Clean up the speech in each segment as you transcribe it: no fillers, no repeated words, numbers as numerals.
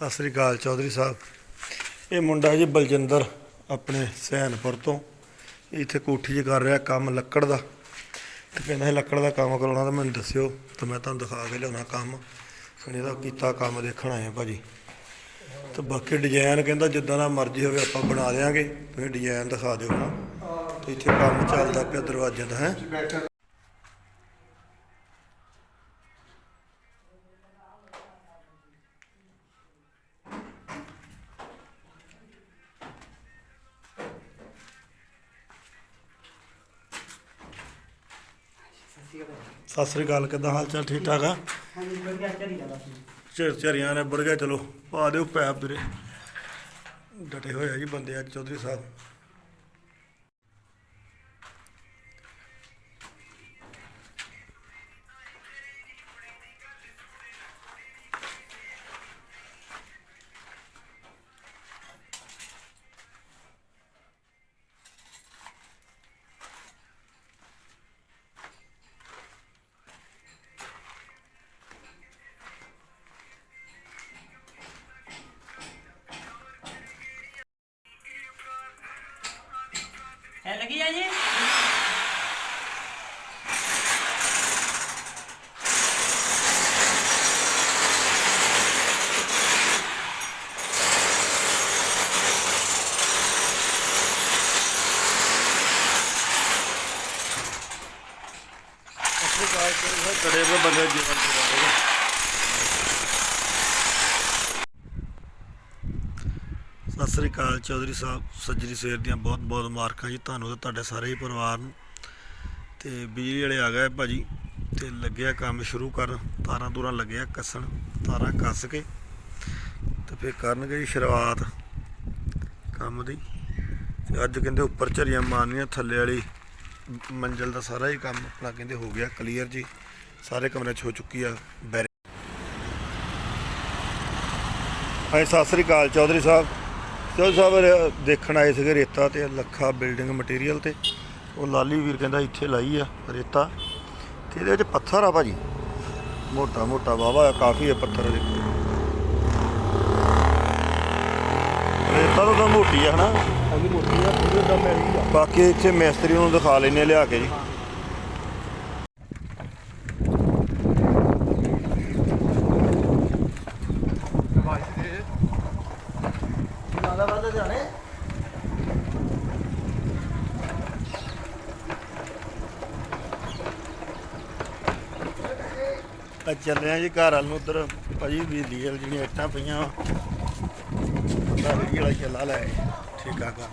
सत श्री अकाल चौधरी साहब। ये मुंडा जी बलजिंदर अपने सैनपुर तो इत्थे कोठी च कर रहा काम लक्कड़ का। तो कहना लक्कड़ का काम कराना तो मैंने दस्यो तो मैं तुम दिखा के लिया काम। सुनी का किया काम देखण आए भाजी। तो बाकी डिजाइन कहता जिदा का मर्जी हो आप बना देंगे, तुम डिजाइन दिखा दो ना। तो इतने काम चलता पाया दरवाजे का है। सत श्री अकाल, किदा हाल चाल? ठीक ठाक है? झरिया ने बढ़ गया। चलो पा दो पैप वीरे, डटे हुए जी बंदे अज चौधरी साहब। है लगी है जी। डरे हुए बंदे जीवन सत श्री अकाल चौधरी साहब। सज्जरी सवेर दी बहुत बहुत मुबारक जी तुहानूं ते तुहाडे सारे ही परिवार नूं। ते बिजली वाले आ गए भाजी ते लग्या काम शुरू कर। तारां तूरां लग्या कसन, तारां कस के ते फिर करनगे जी शुरुआत काम दी। ते अज कहंदे उपर झरियां मारनियां, थल्ले वाली मंजिल का सारा ही काम अपना कहंदे हो गया क्लीयर जी। सारे कमरे हो चुकी है बैरे। हाँ सत श्री अकाल चौधरी साहब। चौधरी साहब देखण आए थे रेता तो लखा बिल्डिंग मटीरीअल तो वो लाली वीर कहता इत्थे लाई आ रेता। तो ये पत्थर आ भाजी, मोटा मोटा वाहवा काफ़ी है पत्थर। रेता तो मोटी है ना, बाकी इतने मिस्त्री दिखा लेने लिया के जी। चले जी घर वाल उधर भाजी बिजली वाली जी इट्टां पईयां बंदा बिजली वाला चला लै ठीका कर।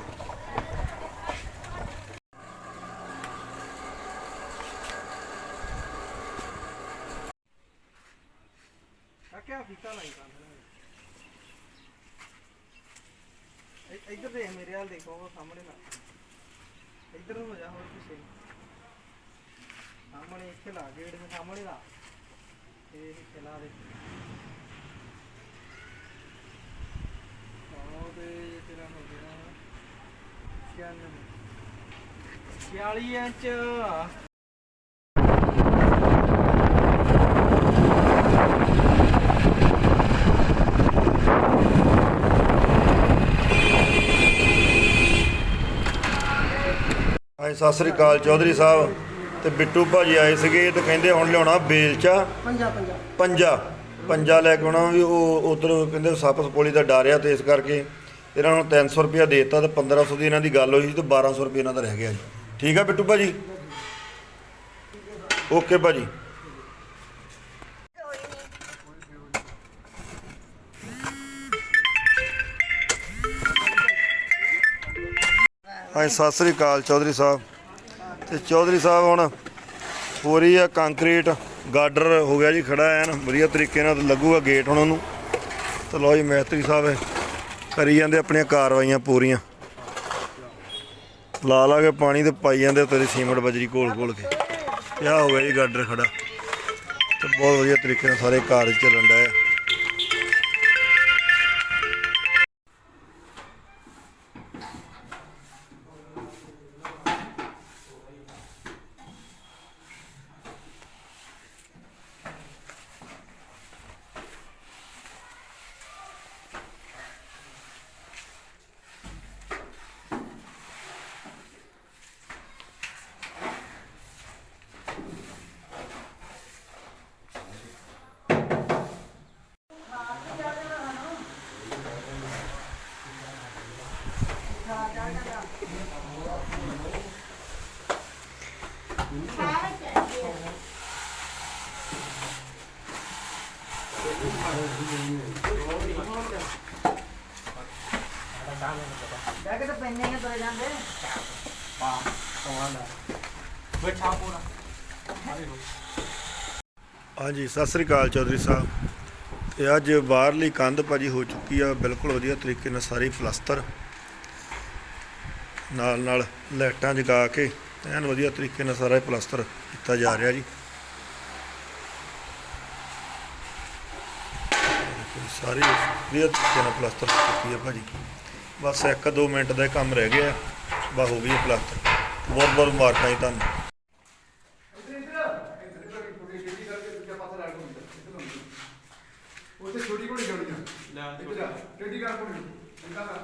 इधर देख मेरे हाल देखो सामने ना, इधर हो जा और पीछे सामने इथे ला गेट में सामने ला ये चला दे। और तेरा हो गया 46 इंच। हाँ सत श्री अकाल चौधरी साहब। तो बिट्टू भाजी आए थे तो कहते हुण लिया बेलचा पंजा पंजा लैके आना भी। उधर कहते सप्प सपोली का डर आ, तो इस करके इन्होंने 300 रुपया देता तो 1500 की इन्हों की गल हुई तो 1200 रुपये इन्हों का रह गया जी। ठीक है बिट्टू भाजी, ओके भाजी। हाँ सत श्री अकाल चौधरी साहब। तो चौधरी साहब हुण हो रही है कंक्रीट, गार्डर हो गया जी खड़ा है ना वधिया तरीके नाल लगूगा गेट हुण उहनूं। तो लो जी मिस्त्री साहब करी जांदे अपनियां कार्रवाइयां पूरियां, ला ला के पानी तो पाई जाते तेरे सीमेंट बजरी घोल घोल के। क्या हो गया जी गार्डर खड़ा तो बहुत वधिया तरीके नाल सारे कारज चलन डे। ਬੈਗ ਤਾਂ ਪੈਨੇ ਹੀ ਤੁਰੇ ਜਾਂਦੇ ਬੈਠਾ ਪੂਰਾ ਹਾਂਜੀ ਸਤਿ ਸ੍ਰੀ ਅਕਾਲ ਚੌਧਰੀ ਸਾਹਿਬ। ਤੇ ਅੱਜ ਬਾਹਰਲੀ ਕੰਧ ਭਾਜੀ ਹੋ ਚੁੱਕੀ ਆ ਬਿਲਕੁਲ ਵਧੀਆ ਤਰੀਕੇ ਨਾਲ ਸਾਰੀ ਪਲਸਤਰ, ਨਾਲ ਨਾਲ ਲਾਈਟਾਂ ਜਗਾ ਕੇ ਐਨ ਵਧੀਆ ਤਰੀਕੇ ਨਾਲ ਸਾਰਾ ਪਲਸਤਰ ਕੀਤਾ ਜਾ ਰਿਹਾ ਜੀ। ਸਾਰੀ ਵਧੀਆ ਤਰੀਕੇ ਨਾਲ ਪਲਸਤਰ ਹੋ ਚੁੱਕੀ ਆ ਭਾਜੀ। ਬਸ 1-2 ਮਿੰਟ ਦਾ ਕੰਮ ਰਹਿ ਗਿਆ, ਬਸ ਹੋ ਗਈ ਹੈ ਪਲਸਤਰ। ਬਹੁਤ ਬਹੁਤ ਮੁਬਾਰਕਾਂ ਜੀ ਤੁਹਾਨੂੰ। ਉੱਥੇ ਛੋਟੀ ਘੋੜੀ ਜੋੜੀ ਆ ਇੱਧਰ ਆ ਟੇਡੀ ਕਰ ਘੋੜੀ ਇੰਦਾ ਕਰ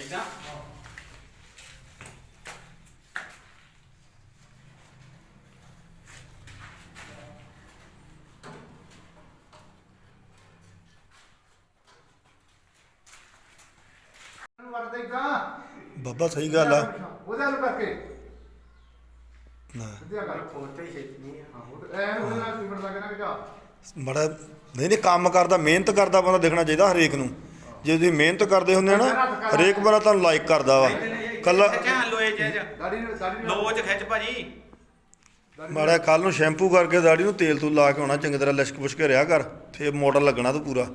ਇਦਾਂ ਵੜਦੇ ਇਦਾਂ ਬਾਬਾ ਸਹੀ ਗੱਲ ਆ। ਉਹਦੇ ਨਾਲ ਕਰਕੇ ਨਾ ਸਿੱਧਿਆ ਕਰ ਫੋਟੋ ਹੀ ਛੇਤੀ ਹਾਂ ਉਹ ਤੇ ਐਨ ਉਹਦੇ ਨਾਲ ਸਿਮਰ ਲੱਗੇ ਨਾ ਕਿ ਜਾ ਬੜਾ ਨਹੀਂ ਕੰਮ ਕਰਦਾ, ਮਿਹਨਤ ਕਰਦਾ ਬੰਦਾ ਦਿਖਣਾ ਚਾਹੀਦਾ ਹਰੇਕ ਨੂੰ। ਜੇ ਤੁਸੀਂ ਮਿਹਨਤ ਕਰਦੇ ਹੁੰਦੇ ਆ ਨਾ, ਹਰੇਕ ਬੰਦਾ ਤੁਹਾਨੂੰ ਲਾਈਕ ਕਰਦਾ ਵਾ। ਕੱਲਾ ਖਿਆਲ ਲੋਏ ਜੇ ਦਾੜੀ ਦਾੜੀ ਲੋਚ ਖਿੱਚ ਭਾਜੀ ਮਾੜਾ ਕੱਲ ਨੂੰ ਸ਼ੈਂਪੂ ਕਰਕੇ ਦਾੜੀ ਨੂੰ ਤੇਲ ਤੂਲ ਲਾ ਕੇ ਆਉਣਾ, ਚੰਗੀ ਤਰ੍ਹਾਂ ਲਿਸ਼ਕ ਪੁਸ਼ਕ ਕੇ ਰਿਹਾ ਕਰ, ਫੇਰ ਮਾਡਲ ਲੱਗਣਾ ਤੂੰ ਪੂਰਾ।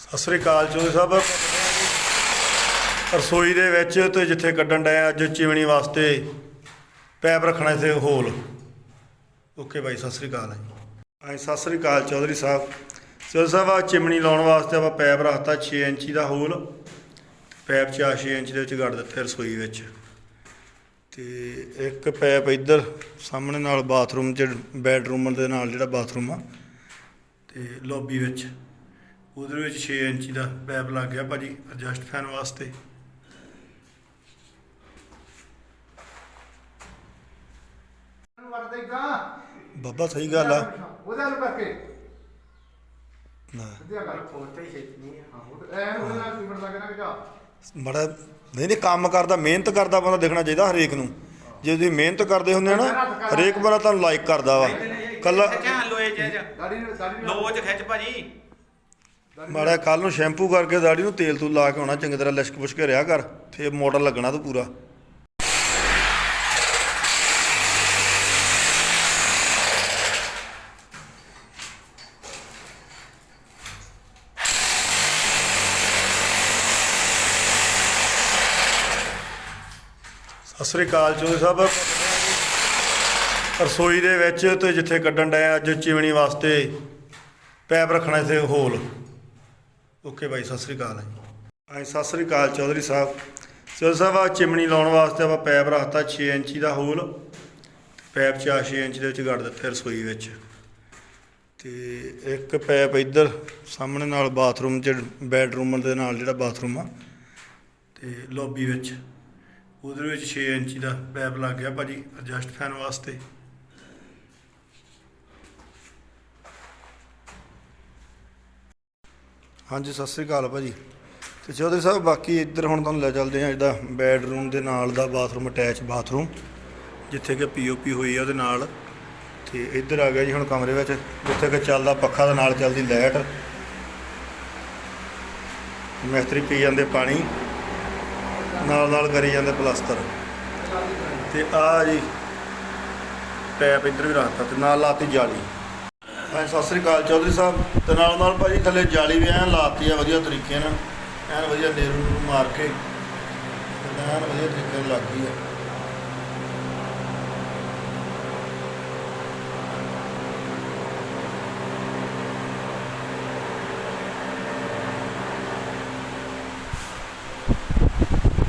ਸਤਿ ਸ੍ਰੀ ਅਕਾਲ ਚੌਧਰੀ ਸਾਹਿਬ। ਰਸੋਈ ਦੇ ਵਿੱਚ ਤੇ ਜਿੱਥੇ ਕੱਢਣ ਡਏ ਅੱਜ ਚਿਮਣੀ ਵਾਸਤੇ ਪੈਪ ਰੱਖਣਾ ਇੱਥੇ ਹੋਲ। ਓਕੇ ਬਾਈ ਸਤਿ ਸ੍ਰੀ ਅਕਾਲ ਜੀ। ਹਾਂਜੀ ਸਤਿ ਸ੍ਰੀ ਅਕਾਲ ਚੌਧਰੀ ਸਾਹਿਬ। ਚੌਧਰੀ ਸਾਹਿਬ ਆ ਚਿਮਣੀ ਲਾਉਣ ਵਾਸਤੇ ਆਪਾਂ ਪੈਪ ਰੱਖਤਾ 6 ਇੰਚੀ ਦਾ ਹੋਲ। ਪੈਪ 6 ਇੰਚ ਦੇ ਵਿੱਚ ਗੱਡ ਦਿੱਤੇ ਰਸੋਈ ਵਿੱਚ। ਤੇ ਇੱਕ ਪੈਪ ਇੱਧਰ ਸਾਹਮਣੇ ਨਾਲ ਬਾਥਰੂਮ 'ਚ ਬੈਡਰੂਮ ਦੇ ਨਾਲ ਜਿਹੜਾ ਬਾਥਰੂਮ ਆ ਤੇ ਲੌਬੀ ਵਿੱਚ ਉਹਦੇ ਵਿੱਚ 6 ਇੰਚੀ ਦਾ ਪੈਪ ਲੱਗ ਗਿਆ ਭਾਜੀ ਐਡਜਸਟ ਫੈਨ ਵਾਸਤੇ। ਵੜਦੇ ਇਦਾਂ ਬਾਬਾ ਸਹੀ ਗੱਲ ਆ। ਉਹਦੇ ਨਾਲ ਕਰਕੇ ਨਾ ਸਿੱਧਿਆ ਕਰ ਫੋਟੋ ਹੀ ਛੇਤੀ ਹਾਂ ਉਹ ਤੇ ਐਨ ਉਹਦੇ ਨਾਲ ਸਿਮਰ ਲੱਗੇ ਨਾ ਕਿ ਜਾ ਬੜਾ ਨਹੀਂ ਕੰਮ ਕਰਦਾ, ਮਿਹਨਤ ਕਰਦਾ ਬੰਦਾ ਦਿਖਣਾ ਚਾਹੀਦਾ ਹਰੇਕ ਨੂੰ। ਜੇ ਤੁਸੀਂ ਮਿਹਨਤ ਕਰਦੇ ਹੁੰਦੇ ਆ ਨਾ, ਹਰੇਕ ਬੰਦਾ ਤੁਹਾਨੂੰ ਲਾਈਕ ਕਰਦਾ ਵਾ। ਕੱਲਾ ਖਿਆਲ ਲੋਏ ਜੇ ਦਾੜੀ ਦਾੜੀ ਲੋਚ ਖਿੱਚ ਭਾਜੀ ਮਾੜਾ ਕੱਲ ਨੂੰ ਸ਼ੈਂਪੂ ਕਰਕੇ ਦਾੜੀ ਨੂੰ ਤੇਲ ਤੂਲ ਲਾ ਕੇ ਆਉਣਾ, ਚੰਗੀ ਤਰ੍ਹਾਂ ਲਿਸ਼ਕ ਪੁਸ਼ਕ ਕੇ ਰਿਹਾ ਕਰ, ਫੇਰ ਮਾਡਲ ਲੱਗਣਾ ਤੂੰ ਪੂਰਾ। ਸਤਿ ਸ੍ਰੀ ਅਕਾਲ ਚੌਧਰੀ ਸਾਹਿਬ। ਰਸੋਈ ਦੇ ਵਿੱਚ ਤੇ ਜਿੱਥੇ ਕੱਢਣ ਡਏ ਅੱਜ ਚਿਮਣੀ ਵਾਸਤੇ ਪੈਪ ਰੱਖਣਾ ਇੱਥੇ ਹੋਲ। ਓਕੇ ਬਾਈ ਸਤਿ ਸ੍ਰੀ ਅਕਾਲ ਜੀ। ਹਾਂਜੀ ਸਤਿ ਸ੍ਰੀ ਅਕਾਲ ਚੌਧਰੀ ਸਾਹਿਬ। ਚੌਧਰੀ ਸਾਹਿਬ ਆ ਚਿਮਣੀ ਲਾਉਣ ਵਾਸਤੇ ਆਪਾਂ ਪੈਪ ਰੱਖਤਾ 6 ਇੰਚੀ ਦਾ ਹੋਲ। ਪੈਪ 6 ਇੰਚ ਦੇ ਵਿੱਚ ਗੱਡ ਦਿੱਤੇ ਰਸੋਈ ਵਿੱਚ। ਤੇ ਇੱਕ ਪੈਪ ਇੱਧਰ ਸਾਹਮਣੇ ਨਾਲ ਬਾਥਰੂਮ 'ਚ ਬੈਡਰੂਮ ਦੇ ਨਾਲ ਜਿਹੜਾ ਬਾਥਰੂਮ ਆ ਤੇ ਲੌਬੀ ਵਿੱਚ ਉਹਦੇ ਵਿੱਚ 6 ਇੰਚੀ ਦਾ ਪੈਪ ਲੱਗ ਗਿਆ ਭਾਜੀ ਐਡਜਸਟ ਫੈਨ ਵਾਸਤੇ। ਹਾਂਜੀ ਸਤਿ ਸ੍ਰੀ ਅਕਾਲ ਭਾਜੀ। ਤੇ ਚੌਧਰੀ ਸਾਹਿਬ ਬਾਕੀ ਇੱਧਰ ਹੁਣ ਤੁਹਾਨੂੰ ਲੈ ਚੱਲਦੇ ਹਾਂ ਜਿਹੜਾ ਬੈਡਰੂਮ ਦੇ ਨਾਲ ਦਾ ਬਾਥਰੂਮ, ਅਟੈਚ ਬਾਥਰੂਮ ਜਿੱਥੇ ਕਿ ਪੀਓਪੀ ਹੋਈ ਆ ਉਹਦੇ ਨਾਲ। ਤੇ ਇੱਧਰ ਆ ਗਿਆ ਜੀ ਹੁਣ ਕਮਰੇ ਵਿੱਚ ਜਿੱਥੇ ਕਿ ਚੱਲਦਾ ਪੱਖਾ ਦੇ ਨਾਲ ਚੱਲਦੀ ਲਾਈਟ। ਮਿਸਤਰੀ ਪੀ ਜਾਂਦੇ ਪਾਣੀ, ਨਾਲ ਨਾਲ ਕਰੀ ਜਾਂਦੇ ਪਲਸਤਰ। ਤੇ ਆ ਜੀ ਪੈਪ ਇੱਧਰ ਵੀ ਰੱਖਤਾ ਤੇ ਨਾਲ ਲਾਤੀ ਜਾਲੀ। ਹਾਂਜੀ ਸਤਿ ਸ੍ਰੀ ਅਕਾਲ ਚੌਧਰੀ ਸਾਹਿਬ। ਤੇ ਨਾਲ ਨਾਲ ਭਾਜੀ ਥੱਲੇ ਜਾਲੀ ਵੀ ਐਨ ਲਾਤੀ ਆ ਵਧੀਆ ਤਰੀਕੇ ਨਾਲ, ਐਨ ਵਧੀਆ ਨੇਰੂ ਨੂੰ ਮਾਰ ਕੇ ਐਨ ਵਧੀਆ ਤਰੀਕੇ ਨਾਲ ਲੱਗ ਗਈ ਆ।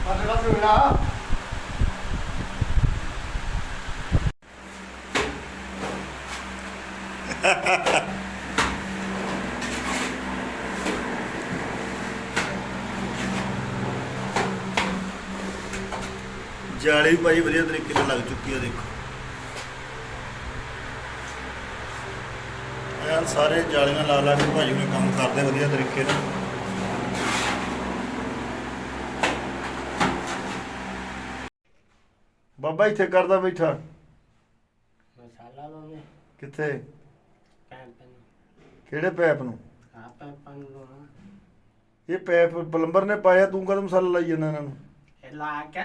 ਸਾਡੇ ਵਾਸਤੇ ਹੋਇਆ ਜਾਲੀ ਵੀ ਭਾਜੀ ਵਧੀਆ ਤਰੀਕੇ ਨਾਲ ਲੱਗ ਚੁੱਕੀ ਆ ਦੇਖੋ। ਐਨ ਸਾਰੇ ਜਾਲੀਆਂ ਲਾ ਲਾ ਕੇ ਭਾਜੀ ਨੇ ਕੰਮ ਕਰਦੇ ਵਧੀਆ ਤਰੀਕੇ ਨਾਲ। ਬਾਬਾ ਇੱਥੇ ਕਰਦਾ ਬੈਠਾ ਮਸਾਲਾ ਲਾਉਣੇ ਕਿੱਥੇ? ਪੈਪ ਨੂੰ ਕਿਹੜੇ ਪੈਪ ਨੂੰ? ਪੈਪਾਂ ਨੂੰ ਲਾਉਣਾ ਇਹ ਪੈਪ ਪਲੰਬਰ ਨੇ ਪਾਇਆ, ਤੂੰ ਕਦੋਂ ਮਸਾਲਾ ਲਾਈ ਜਾਂਦਾ ਇਹਨਾਂ ਨੂੰ? ਇਹ ਲਾ ਕੇ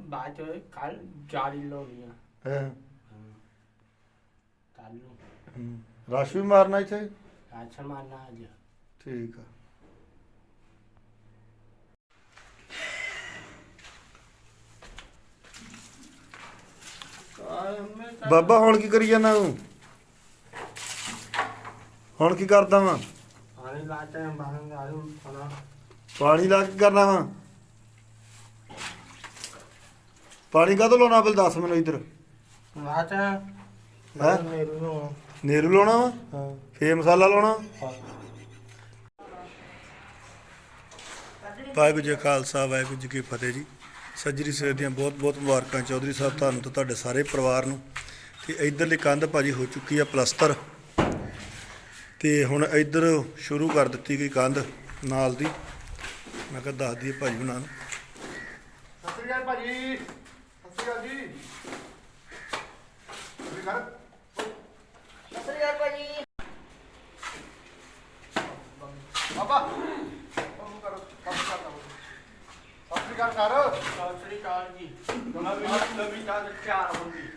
ਬਾਅਦ ਚ ਕੱਲ ਜਾਲੀ ਲਾਉਣੀ ਆ ਹੈ ਕੱਲ ਨੂੰ ਰਸ਼ ਵੀ ਮਾਰਨਾ ਇੱਥੇ? ਰਾਸ਼ਨ ਮਾਰਨਾ ਅੱਜ ਠੀਕ ਆ। ਬਾਬਾ ਹੁਣ ਕੀ ਕਰੀ ਜਾਂਦਾ ਤੂੰ? ਹੁਣ ਕੀ ਕਰਦਾ ਵਾ? ਪਾਣੀ ਲਾ ਕੇ ਬਾਹਰ ਆਲੂ ਖਾਣਾ ਪਾਣੀ ਲਾ ਕੇ ਕਰਨਾ ਵਾ? ਪਾਣੀ ਕਾਹਤੋਂ ਲਾਉਣਾ ਬਿਲ ਦੱਸ ਮੈਨੂੰ ਇੱਧਰ। ਬਾਅਦ ਹੈਂ? ਮੇਰੂ ਨੂੰ ਨੇਰੂ ਲਾਉਣਾ ਵਾ? ਹਾਂ ਫੇਰ ਮਸਾਲਾ ਲਾਉਣਾ? ਵਾਹਿਗੁਰੂ ਜੀ ਕਾ ਖਾਲਸਾ ਵਾਹਿਗੁਰੂ ਜੀ ਕੀ ਫਤਿਹ ਜੀ। ਸੱਜਰੀ ਸਵੇਰ ਦੀਆਂ ਬਹੁਤ ਬਹੁਤ ਮੁਬਾਰਕਾਂ ਚੌਧਰੀ ਸਾਹਿਬ ਤੁਹਾਨੂੰ ਤੇ ਤੁਹਾਡੇ ਸਾਰੇ ਪਰਿਵਾਰ ਨੂੰ। ਤੇ ਇੱਧਰਲੀ ਕੰਧ ਭਾਜੀ ਹੋ ਚੁੱਕੀ ਆ ਪਲਸਤਰ, ਤੇ ਹੁਣ ਇੱਧਰ ਸ਼ੁਰੂ ਕਰ ਦਿੱਤੀ ਗਈ ਕੰਧ ਨਾਲ ਦੀ। ਮੈਂ ਕਿਹਾ ਦੱਸ ਦਈਏ ਭਾਜੀ ਹੁਣਾਂ ਨੂੰ। ਸਤਿ ਸ਼੍ਰੀ ਅਕਾਲ ਭਾਜੀ। ਸਤਿ ਸ਼੍ਰੀ ਅਕਾਲ ਜੀ। ਸਤਿ ਸ਼੍ਰੀ ਅਕਾਲ। ਬਾਬਾ ਉਹ ਕਰੋ ਕੰਮ ਕਰਦਾ ਸਤਿ ਸ਼੍ਰੀ ਅਕਾਲ ਕਰ। ਸਤਿ ਸ੍ਰੀ ਅਕਾਲ ਜੀ। ਨਵੀਂ ਤਾਂ ਤਿਆਰ ਹੋ ਗਈ।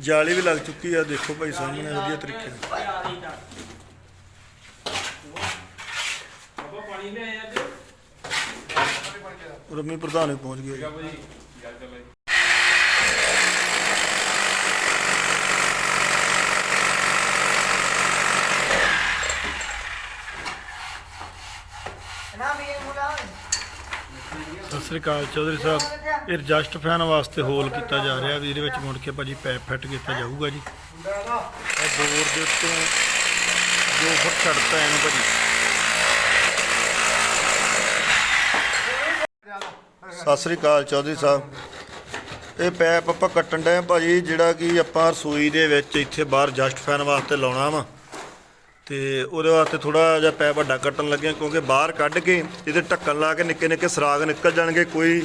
ਜਾਲੀ ਵੀ ਲੱਗ ਚੁੱਕੀ ਆ, ਦੇਖੋ ਭਾਈ ਸਾਹਮਣੇ ਵਧੀਆ ਤਰੀਕੇ ਨਾਲ। ਬਾਬਾ ਪਾਣੀ ਲੈ ਆਇਆ ਅੱਜ। ਰਮੀ ਪ੍ਰਧਾਨ ਵੀ ਪਹੁੰਚ ਗਏ। ਭਾਜੀ ਯਾਰ ਚੱਲੇ ਨਾ ਵੀ ਮੁੰਡਾ ਸਤਿ ਸ੍ਰੀ ਅਕਾਲ ਚੌਧਰੀ ਸਾਹਿਬ। ਇਹ ਐਡਜਸਟ ਫੈਨ ਵਾਸਤੇ ਹੋਲ ਕੀਤਾ ਜਾ ਰਿਹਾ ਵੀ ਇਹਦੇ ਵਿੱਚ ਮੁੜ ਕੇ ਭਾਜੀ ਪੈਪ ਫਿੱਟ ਕੀਤਾ ਜਾਊਗਾ ਜੀ। ਇਹ ਬੋਰ ਦੇ ਉੱਤੋਂ 2 ਫੁੱਟ ਛੱਡਤਾ ਇਹਨੂੰ ਭਾਜੀ। ਸਤਿ ਸ੍ਰੀ ਅਕਾਲ ਚੌਧਰੀ ਸਾਹਿਬ। ਇਹ ਪੈਪ ਆਪਾਂ ਕੱਟਣ ਡਏ ਆ ਭਾਜੀ, ਜਿਹੜਾ ਕਿ ਆਪਾਂ ਰਸੋਈ ਦੇ ਵਿੱਚ ਇੱਥੇ ਬਾਹਰ ਐਡਜਸਟ ਫੈਨ ਵਾਸਤੇ ਲਾਉਣਾ ਵਾ। ਤੇ ਉਹਦੇ ਵਾਸਤੇ ਥੋੜਾ ਜਿਹਾ ਪੈਪ ਵੱਡਾ ਕੱਟਣ ਲੱਗੇ, ਕਿਉਂਕਿ ਬਾਹਰ ਕੱਢ ਕੇ ਇਹਦੇ ਢੱਕਣ ਲਾ ਕੇ ਨਿੱਕੇ ਨਿੱਕੇ ਸਰਾਗ ਨਿਕਲ ਜਾਣਗੇ। ਕੋਈ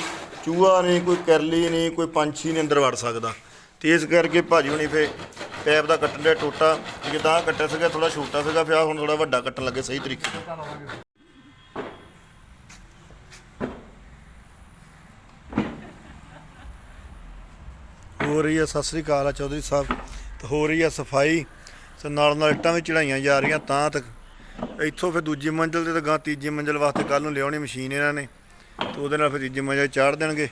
ਚੂਹਾ ਨਹੀਂ, ਕੋਈ ਕਰਲੀ ਨਹੀਂ, ਕੋਈ ਪੰਛੀ ਨਹੀਂ ਅੰਦਰ ਵੜ ਸਕਦਾ। ਤੇ ਇਸ ਕਰਕੇ ਭਾਜੀ ਹੁਣੀ ਫੇ ਪੈਪ ਦਾ ਕੱਟਣ ਦੇ ਟੋਟਾ ਜਿੱਦਾਂ ਕੱਟਿਆ ਸੀਗਾ ਥੋੜਾ ਛੋਟਾ ਸੀਗਾ, ਫਿਰ ਹੁਣ ਥੋੜਾ ਵੱਡਾ ਕੱਟਣ ਲੱਗੇ ਸਹੀ ਤਰੀਕੇ ਨਾਲ। ਹੋ ਰਹੀ ਹੈ, ਸਤਿ ਸ੍ਰੀ ਅਕਾਲ ਆ ਚੌਧਰੀ ਸਾਹਿਬ। ਤੇ ਹੋ ਰਹੀ ਹੈ ਸਫਾਈ, ਤੇ ਨਾਲ ਨਾਲ ਇੱਟਾਂ ਵੀ ਚੜਾਈਆਂ ਜਾ ਰਹੀਆਂ ਤਾਂ ਤੱਕ। ਇੱਥੋਂ ਫਿਰ ਦੂਜੀ ਮੰਜ਼ਿਲ ਤੇ ਤਾਂ ਗਾਂ ਤੀਜੀ ਮੰਜ਼ਿਲ ਵਾਸਤੇ ਕੱਲ੍ਹ ਨੂੰ ਲਿਆਉਣੀ ਮਸ਼ੀਨ ਇਹਨਾਂ ਨੇ, ਤੇ ਉਹਦੇ ਨਾਲ ਫਿਰ ਤੀਜੀ ਮੰਜ਼ਿਲ ਚਾੜ ਦੇਣਗੇ।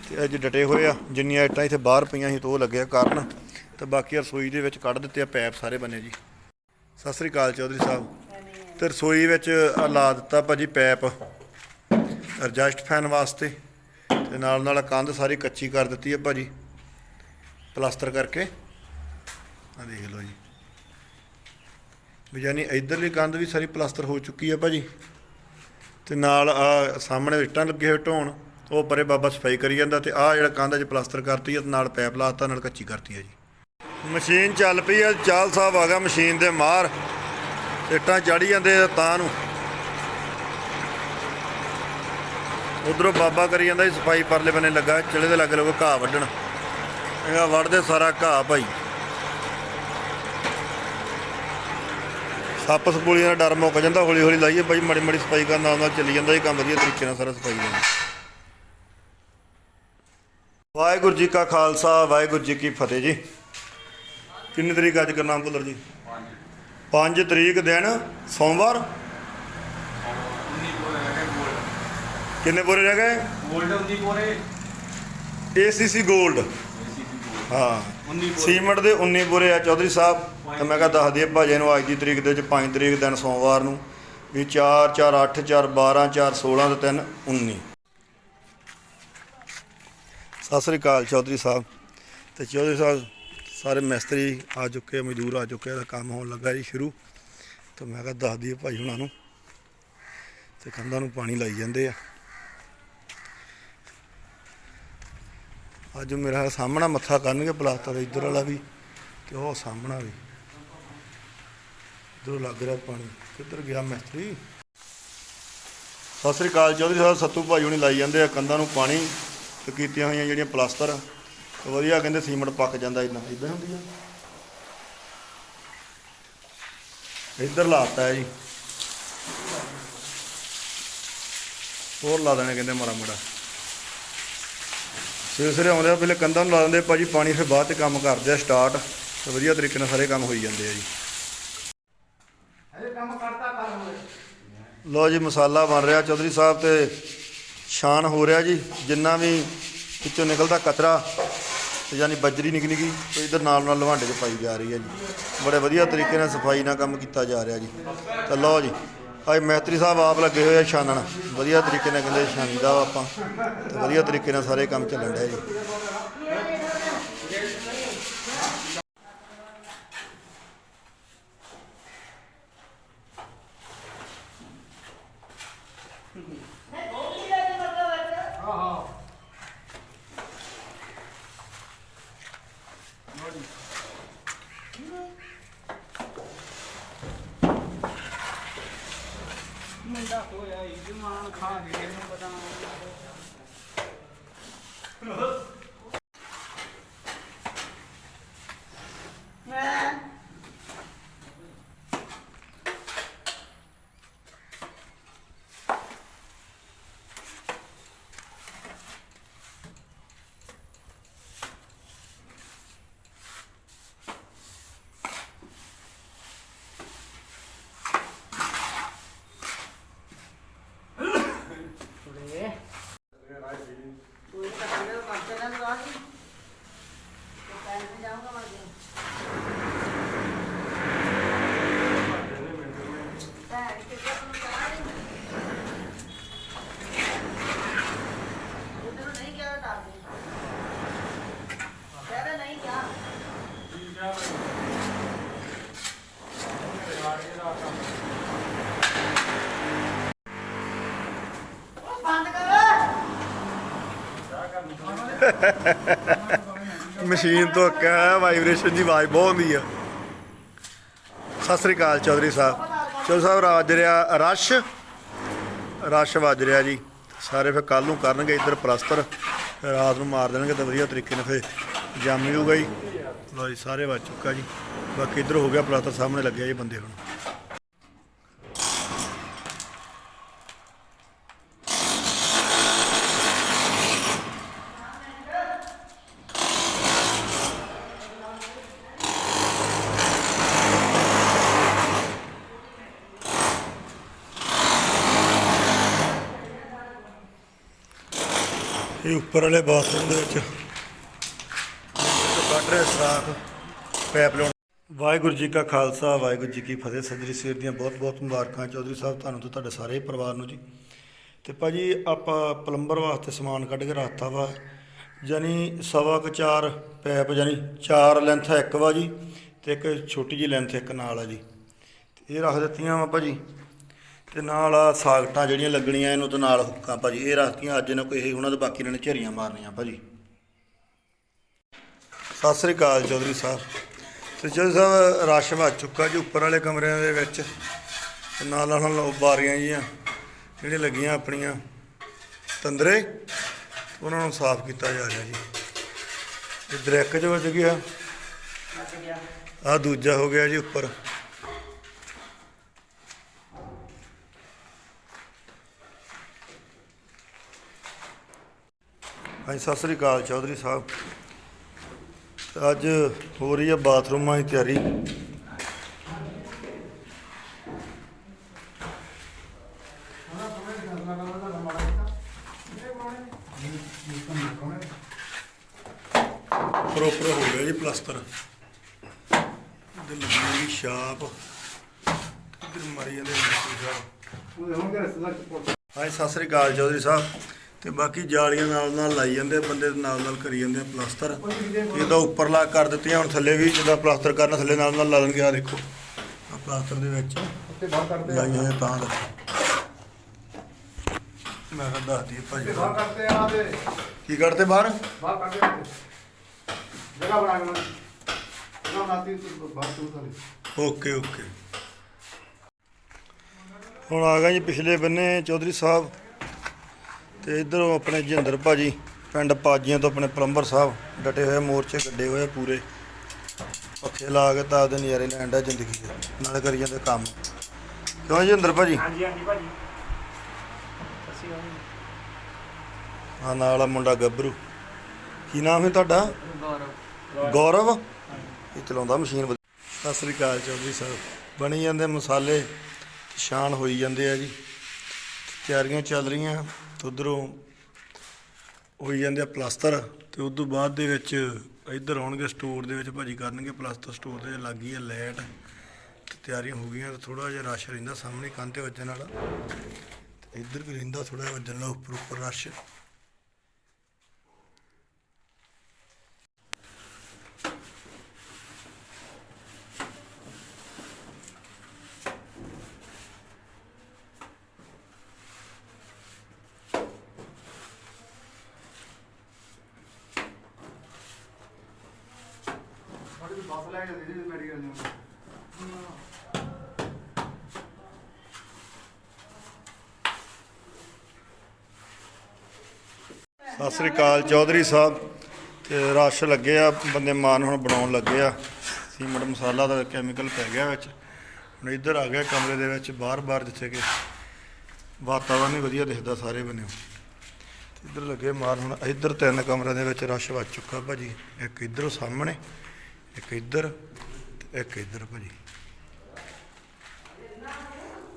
ਤੇ ਅੱਜ ਡਟੇ ਹੋਏ ਆ, ਜਿੰਨੀਆਂ ਇੱਟਾਂ ਇੱਥੇ ਬਾਹਰ ਪਈਆਂ ਸੀ ਤੇ ਉਹ ਲੱਗਿਆ ਕਰਨ, ਤੇ ਬਾਕੀ ਰਸੋਈ ਦੇ ਵਿੱਚ ਕੱਢ ਦਿੱਤੇ ਆ ਪੈਪ ਸਾਰੇ ਬੰਨੇ ਜੀ। ਸਤਿ ਸ੍ਰੀ ਅਕਾਲ ਚੌਧਰੀ ਸਾਹਿਬ। ਤੇ ਰਸੋਈ ਵਿੱਚ ਲਾ ਦਿੱਤਾ ਭਾਜੀ ਪੈਪ ਐਡਜਸਟ ਫੈਨ ਵਾਸਤੇ, ਤੇ ਨਾਲ ਨਾਲ ਕੰਧ ਸਾਰੀ ਕੱਚੀ ਕਰ ਦਿੱਤੀ ਹੈ ਭਾਜੀ ਪਲਾਸਟਰ ਕਰਕੇ। ਆ ਦੇਖ ਲਓ ਜੀ, ਵੀ ਯਾਨੀ ਇੱਧਰਲੀ ਕੰਧ ਵੀ ਸਾਰੀ ਪਲਾਸਟਰ ਹੋ ਚੁੱਕੀ ਹੈ ਭਾਜੀ। ਤੇ ਨਾਲ ਆ ਸਾਹਮਣੇ ਇੱਟਾਂ ਲੱਗੇ ਹੋਏ ਢੋਣ, ਉਹ ਪਰੇ ਬਾਬਾ ਸਫਾਈ ਕਰੀ ਜਾਂਦਾ। ਤੇ ਆਹ ਜਿਹੜਾ ਕੰਧ 'ਚ ਪਲਾਸਟਰ ਕਰਤੀ ਹੈ, ਨਾਲ ਪੈਪ ਲਾਤਾ, ਨਾਲ ਕੱਚੀ ਕਰਤੀ ਹੈ ਜੀ। ਮਸ਼ੀਨ ਚੱਲ ਪਈ ਹੈ, ਚਾਲ ਸਾਹਿਬ ਆ ਗਿਆ ਮਸ਼ੀਨ ਦੇ ਮਾਰ, ਇੱਟਾਂ ਚੜ੍ਹੀ ਜਾਂਦੇ ਆ ਤਾਂ ਨੂੰ। ਉਧਰੋਂ ਬਾਬਾ ਕਰੀ ਜਾਂਦਾ ਜੀ ਸਫਾਈ, ਪਰਲੇ ਬੰਨੇ ਲੱਗਾ ਚਿਲੇ ਦੇ ਲੱਗ ਲੋਕ ਘਾਹ ਵੱਢਣ। ਇਹ ਵੱਢਦੇ ਸਾਰਾ ਘਾਹ ਭਾਈ। ਸੱਪ ਸਪੂਲੀਆਂ ਦਾ ਡਰ ਮੁੱਕ ਜਾਂਦਾ, ਹੌਲੀ ਹੌਲੀ ਲਾਈਏ ਭਾਈ, ਮਾੜੀ ਮਾੜੀ ਸਫਾਈ ਕਰਨ ਨਾਲ ਚੱਲੀ ਜਾਂਦਾ ਜੀ ਕੰਮ ਵਧੀਆ ਤਰੀਕੇ ਨਾਲ ਸਾਰਾ ਸਫਾਈ ਦਾ। ਵਾਹਿਗੁਰੂ ਜੀ ਕਾ ਖਾਲਸਾ ਵਾਹਿਗੁਰੂ ਜੀ ਕੀ ਫਤਿਹ ਜੀ। ਕਿੰਨੀ ਤਰੀਕ ਅੱਜ ਗੁਰਨਾਮ ਭੁੱਲਰ ਜੀ? 5 ਤਰੀਕ ਦਿਨ ਸੋਮਵਾਰ। ਕਿੰਨੇ ਬੋਰੇ ਰਹਿ ਗਏ? ਗੋਲਡ 19 ਬੋਰੇ। ACC ਗੋਲਡ, ਹਾਂ ਸੀਮੈਂਟ ਦੇ 19 ਬੋਰੇ ਆ ਚੌਧਰੀ ਸਾਹਿਬ। ਤੇ ਮੈਂ ਕਿਹਾ ਦੱਸ ਦਈਏ ਭਾਜੀ ਨੂੰ ਅੱਜ ਦੀ ਤਰੀਕ ਦੇ ਵਿੱਚ 5 ਤਰੀਕ ਦਿਨ ਸੋਮਵਾਰ ਨੂੰ ਵੀ 4 4 8 4 12 4 16 ਤੇ 3 19। ਸਤਿ ਸ੍ਰੀ ਅਕਾਲ ਚੌਧਰੀ ਸਾਹਿਬ। ਤੇ ਚੌਧਰੀ ਸਾਹਿਬ ਸਾਰੇ ਮਿਸਤਰੀ ਆ ਚੁੱਕੇ, ਮਜ਼ਦੂਰ ਆ ਚੁੱਕੇ, ਦਾ ਕੰਮ ਹੋਣ ਲੱਗਾ ਜੀ ਸ਼ੁਰੂ। ਤੇ ਮੈਂ ਕਿਹਾ ਦੱਸ ਦਈਏ ਭਾਈ ਹੁਣਾਂ ਨੂੰ। ਤੇ ਕੰਧਾਂ ਨੂੰ ਪਾਣੀ ਲਾਈ ਜਾਂਦੇ ਆ। ਅੱਜ ਮੇਰਾ ਸਾਹਮਣਾ ਮੱਥਾ ਕਰਨਗੇ ਪਲਾਸਟਰ ਇੱਧਰ ਵਾਲਾ ਵੀ ਤੇ ਉਹ ਸਾਹਮਣਾ ਵੀ ਇੱਧਰੋਂ ਲੱਗ ਰਿਹਾ ਪਾਣੀ। ਕਿੱਧਰ ਗਿਆ ਮਿਸਤਰੀ? ਸਤਿ ਸ੍ਰੀ ਅਕਾਲ ਚੌਧਰੀ ਸਾਹਿਬ। ਸੱਤੂ ਭਾਈ ਹੁਣੀ ਲਾਈ ਜਾਂਦੇ ਆ ਕੰਧਾਂ ਨੂੰ ਪਾਣੀ ਤੇ ਕੀਤੀਆਂ ਹੋਈਆਂ ਜਿਹੜੀਆਂ ਪਲਾਸਟਰ ਵਧੀਆ, ਕਹਿੰਦੇ ਸੀਮੈਂਟ ਪੱਕ ਜਾਂਦਾ ਇੱਦਾਂ ਹੁੰਦੀ ਆ। ਇੱਧਰ ਲਾਤਾ ਹੈ ਜੀ, ਹੋਰ ਲਾ ਦੇਣੇ ਕਹਿੰਦੇ ਮਾੜਾ ਮੋੜਾ। ਸਵੇਰੇ ਸਵੇਰੇ ਆਉਂਦੇ ਆ, ਪਹਿਲੇ ਕੰਧਾਂ ਨੂੰ ਲਾ ਦਿੰਦੇ ਭਾਜੀ ਪਾਣੀ, ਫਿਰ ਬਾਅਦ 'ਚ ਕੰਮ ਕਰਦੇ ਆ ਸਟਾਰਟ ਤੇ ਵਧੀਆ ਤਰੀਕੇ ਨਾਲ ਸਾਰੇ ਕੰਮ ਹੋਈ ਜਾਂਦੇ ਆ ਜੀ। ਕੰਮ ਕਰਤਾ ਕਰ ਹੋਏ। ਲਓ ਜੀ ਮਸਾਲਾ ਬਣ ਰਿਹਾ ਚੌਧਰੀ ਸਾਹਿਬ ਤੇ ਛਾਣ ਹੋ ਰਿਹਾ ਜੀ। ਜਿੰਨਾ ਵੀ ਵਿੱਚੋਂ ਨਿਕਲਦਾ ਕਚਰਾ ਤੇ ਯਾਨੀ ਬਜਰੀ ਨਿੱਕੀ ਤੇ ਇੱਧਰ ਨਾਲ ਲਵਾਂਡੇ 'ਚ ਪਾਈ ਜਾ ਰਹੀ ਹੈ ਜੀ। ਬੜੇ ਵਧੀਆ ਤਰੀਕੇ ਨਾਲ ਸਫਾਈ ਨਾਲ ਕੰਮ ਕੀਤਾ ਜਾ ਰਿਹਾ ਜੀ। ਤਾਂ ਲਓ ਜੀ ਅੱਜ ਮੈਤਰੀ ਸਾਹਿਬ ਆਪ ਲੱਗੇ ਹੋਏ ਆ ਛਾਨਣ, ਵਧੀਆ ਤਰੀਕੇ ਨਾਲ ਕਹਿੰਦੇ ਛਾਨੀਦਾ ਵਾ ਆਪਾਂ ਤੇ ਵਧੀਆ ਤਰੀਕੇ ਨਾਲ ਸਾਰੇ ਕੰਮ ਚੱਲਣ ਡਿਆ ਜੀ। ਮੁੰਡਾ ਹੋਇਆ ਜਮਾਨ ਖਾ ਕੇ ਇਹਨੂੰ ਪਤਾ ਮਸ਼ੀਨ ਤੋਂ ਕਿਆ ਵਾਈਬ੍ਰੇਸ਼ਨ ਦੀ ਆਵਾਜ਼ ਬਹੁਤ ਆਉਂਦੀ ਆ। ਸਤਿ ਸ੍ਰੀ ਅਕਾਲ ਚੌਧਰੀ ਸਾਹਿਬ। ਚੌਧਰੀ ਸਾਹਿਬ ਵੱਜ ਰਿਹਾ ਰਸ਼ ਵੱਜ ਰਿਹਾ ਜੀ। ਸਾਰੇ ਫਿਰ ਕੱਲ੍ਹ ਨੂੰ ਕਰਨਗੇ ਇੱਧਰ ਪਲਸਤਰ, ਰਾਤ ਨੂੰ ਮਾਰ ਦੇਣਗੇ ਤਾਂ ਵਧੀਆ ਤਰੀਕੇ ਨਾਲ ਫਿਰ ਜੰਮ ਜੂਗਾ ਜੀ। ਲਓ ਜੀ ਸਾਰੇ ਵੱਜ ਚੁੱਕਾ ਜੀ। ਬਾਕੀ ਇੱਧਰ ਹੋ ਗਿਆ ਪਲਸਤਰ, ਸਾਹਮਣੇ ਲੱਗਿਆ ਜੀ ਬੰਦੇ ਹੁਣ। ਇਹ ਉੱਪਰ ਵਾਲੇ ਬਾਥਰੂਮ ਦੇ ਵਿੱਚ ਕੱਢ ਰਿਹਾ ਸਾਫ ਪੈਪ ਲਾਉਣ। ਵਾਹਿਗੁਰੂ ਜੀ ਕਾ ਖਾਲਸਾ ਵਾਹਿਗੁਰੂ ਜੀ ਕੀ ਫਤਿਹ। ਸੱਜਰੀ ਸਵੇਰ ਦੀਆਂ ਬਹੁਤ ਬਹੁਤ ਮੁਬਾਰਕਾਂ ਚੌਧਰੀ ਸਾਹਿਬ ਤੁਹਾਨੂੰ ਤੇ ਤੁਹਾਡੇ ਸਾਰੇ ਪਰਿਵਾਰ ਨੂੰ ਜੀ। ਤੇ ਭਾਜੀ ਆਪਾਂ ਪਲੰਬਰ ਵਾਸਤੇ ਸਮਾਨ ਕੱਢ ਕੇ ਰੱਖਤਾ ਵਾ, ਯਾਨੀ 4.25 ਪੈਪ, ਯਾਨੀ 4 ਲੈਂਥ ਇੱਕ ਵਾ ਜੀ ਤੇ ਇੱਕ ਛੋਟੀ ਜਿਹੀ ਲੈਂਥ ਇੱਕ ਨਾਲ ਆ ਜੀ। ਤੇ ਇਹ ਰੱਖ ਦਿੱਤੀਆਂ ਵਾ ਭਾਜੀ, ਤੇ ਨਾਲ ਆ ਸਾਕਟਾਂ ਜਿਹੜੀਆਂ ਲੱਗਣੀਆਂ ਇਹਨੂੰ ਤੇ ਨਾਲ ਹੁੱਕਾਂ ਭਾਜੀ ਇਹ ਰੱਖਤੀਆਂ ਅੱਜ ਇਹਨਾਂ ਕੋਈ ਇਹ ਉਹਨਾਂ ਦੇ, ਬਾਕੀ ਇਹਨਾਂ ਨੇ ਝੇਰੀਆਂ ਮਾਰਨੀਆਂ ਭਾਜੀ। ਸਤਿ ਸ੍ਰੀ ਅਕਾਲ ਚੌਧਰੀ ਸਾਹਿਬ। ਤੇ ਚੌਧਰੀ ਸਾਹਿਬ ਰਸ਼ ਵੱਜ ਚੁੱਕਾ ਜੀ ਉੱਪਰ ਵਾਲੇ ਕਮਰਿਆਂ ਦੇ ਵਿੱਚ, ਤੇ ਨਾਲ ਬਾਰੀਆਂ ਜੀਆਂ ਜਿਹੜੀਆਂ ਲੱਗੀਆਂ ਆਪਣੀਆਂ ਤੰਦਰੇ ਉਹਨਾਂ ਨੂੰ ਸਾਫ਼ ਕੀਤਾ ਜਾ ਰਿਹਾ ਜੀ। ਇਹ ਦਰੈਕ 'ਚ ਵੱਜ ਗਿਆ, ਆਹ ਦੂਜਾ ਹੋ ਗਿਆ ਜੀ ਉੱਪਰ। ਹਾਂਜੀ ਸਤਿ ਸ੍ਰੀ ਅਕਾਲ ਚੌਧਰੀ ਸਾਹਿਬ। ਅੱਜ ਹੋ ਰਹੀ ਹੈ ਬਾਥਰੂਮਾਂ ਦੀ ਤਿਆਰੀ। ਪ੍ਰੋਪਰ ਹੋ ਗਿਆ ਜੀ ਪਲਸਤਰ। ਇੱਧਰ ਲੱਗੀ ਜੀ ਛਾਪ, ਇੱਧਰ ਮਾਰੀ ਜਾਂਦੇ ਹਾਂਜੀ ਸਤਿ ਸ੍ਰੀ ਅਕਾਲ ਚੌਧਰੀ ਸਾਹਿਬ। ਤੇ ਬਾਕੀ ਜਾਲੀਆਂ ਨਾਲ ਲਾਈ ਜਾਂਦੇ ਬੰਦੇ, ਨਾਲ ਕਰੀ ਜਾਂਦੇ ਆ ਪਲਾਸਟਰ। ਇਹਦਾ ਉੱਪਰਲਾ ਕਰ ਦਿੱਤੀਆਂ, ਹੁਣ ਥੱਲੇ ਵੀ ਜਿੱਦਾਂ ਪਲਾਸਟਰ ਕਰਨਾ ਥੱਲੇ ਨਾਲ ਲਾ ਦੇਣਗੇ। ਆ ਦੇਖੋ ਆ ਪਲਾਸਟਰ ਦੇ ਵਿੱਚ ਲਾਈਆਂ ਤਾਂ ਮੈਂ ਕਿਹਾ ਦੱਸ ਦਈਏ ਭਾਜੀ ਬਾਹਰ ਕਰਤੇ ਆ ਦੇ ਕੀ ਕਰਦੇ ਬਾਹਰ ਬਾਹਰ ਕਰਦੇ ਜਗ੍ਹਾ ਬਣਾ ਕੇ ਜਗ੍ਹਾ ਬਣਾਤੀ ਤੂੰ ਬਾਹਰ ਤੂੰ ਥਾਲੇ ਓਕੇ ਓਕੇ। ਹੁਣ ਆ ਗਿਆ ਜੀ ਪਿਛਲੇ ਬੰਨੇ ਚੌਧਰੀ ਸਾਹਿਬ ਤੇ ਇਧਰੋਂ ਆਪਣੇ ਜਿੰਦਰ ਭਾਜੀ ਪਿੰਡ ਪਾਜੀਆਂ ਤੋਂ ਆਪਣੇ ਪਲੰਬਰ ਸਾਹਿਬ ਡਟੇ ਹੋਏ ਮੋਰਚੇ ਗੱਡੇ ਹੋਏ ਪੂਰੇ ਪੱਖੇ ਲਾ ਕੇ ਤਾਂ ਆਪਦੇ ਨਜ਼ਾਰੇ ਲੈਣ ਦਾ ਜ਼ਿੰਦਗੀ ਦੇ ਨਾਲੇ ਕਰੀ ਜਾਂਦੇ ਕੰਮ ਕਿਉਂ ਜਿੰਦਰ ਭਾਜੀ ਹਾਂਜੀ ਹਾਂਜੀ ਭਾਜੀ ਅਸੀਂ ਆ ਨਾਲ ਆ ਮੁੰਡਾ ਗੱਭਰੂ ਕੀ ਨਾਮ ਹੈ ਤੁਹਾਡਾ ਗੌਰਵ ਇਹ ਚਲਾਉਂਦਾ ਮਸ਼ੀਨ ਸਤਿ ਸ੍ਰੀ ਅਕਾਲ ਚੌਧਰੀ ਸਾਹਿਬ ਬਣੀ ਜਾਂਦੇ ਮਸਾਲੇ ਸ਼ਾਨ ਹੋਈ ਜਾਂਦੇ ਆ ਜੀ ਤਿਆਰੀਆਂ ਚੱਲ ਰਹੀਆਂ ਉਧਰੋਂ ਹੋਈ ਜਾਂਦੇ ਆ ਪਲਾਸਟਰ ਤੇ ਉਸ ਤੋਂ ਬਾਅਦ ਦੇ ਵਿੱਚ ਇੱਧਰ ਆਉਣਗੇ ਸਟੋਰ ਦੇ ਵਿੱਚ ਭਾਜੀ ਕਰਨਗੇ ਪਲਾਸਟਰ ਸਟੋਰ ਦੇ ਲੱਗ ਗਈ ਹੈ ਲਾਈਟ ਤੇ ਤਿਆਰੀਆਂ ਹੋ ਗਈਆਂ ਤੇ ਥੋੜਾ ਜਿਹਾ ਰਸ਼ ਰਹਿੰਦਾ ਸਾਹਮਣੇ ਕੰਧ ਤੇ ਵੱਜਣ ਵਾਲਾ ਤੇ ਇੱਧਰ ਵੀ ਰਹਿੰਦਾ ਥੋੜਾ ਜਿਹਾ ਵੱਜਣ ਵਾਲਾ ਉੱਪਰ ਰਸ਼ ਥੋੜੀ ਜਿਹੀ ਬੱਸ ਲੈ ਕੇ ਜਾਂਦੀ ਜੀ ਮੈਡੀਕਲ ਨੂੰ ਸਤਿ ਸ੍ਰੀ ਅਕਾਲ ਚੌਧਰੀ ਸਾਹਿਬ ਤੇ ਰਸ਼ ਲੱਗੇ ਆ ਬੰਦੇ ਮਾਨ ਹੁਣ ਬਣਾਉਣ ਲੱਗੇ ਆ ਸੀਮੈਂਟ ਮਸਾਲਾ ਦਾ ਕੈਮੀਕਲ ਪੈ ਗਿਆ ਵਿੱਚ ਹੁਣ ਇੱਧਰ ਆ ਗਿਆ ਕਮਰੇ ਦੇ ਵਿੱਚ ਬਾਹਰ ਜਿੱਥੇ ਕਿ ਵਾਤਾਵਰਨ ਵੀ ਵਧੀਆ ਦਿਖਦਾ ਸਾਰੇ ਬੰਨੇ ਇੱਧਰ ਲੱਗੇ ਮਾਰ ਹੁਣ ਇੱਧਰ 3 ਕਮਰਿਆਂ ਦੇ ਵਿੱਚ ਰਸ਼ ਵੱਜ ਚੁੱਕਾ ਭਾਜੀ ਇੱਕ ਇੱਧਰੋਂ ਸਾਹਮਣੇ ਇੱਕ ਇੱਧਰ ਤੇ ਇੱਕ ਇੱਧਰ ਭਾਜੀ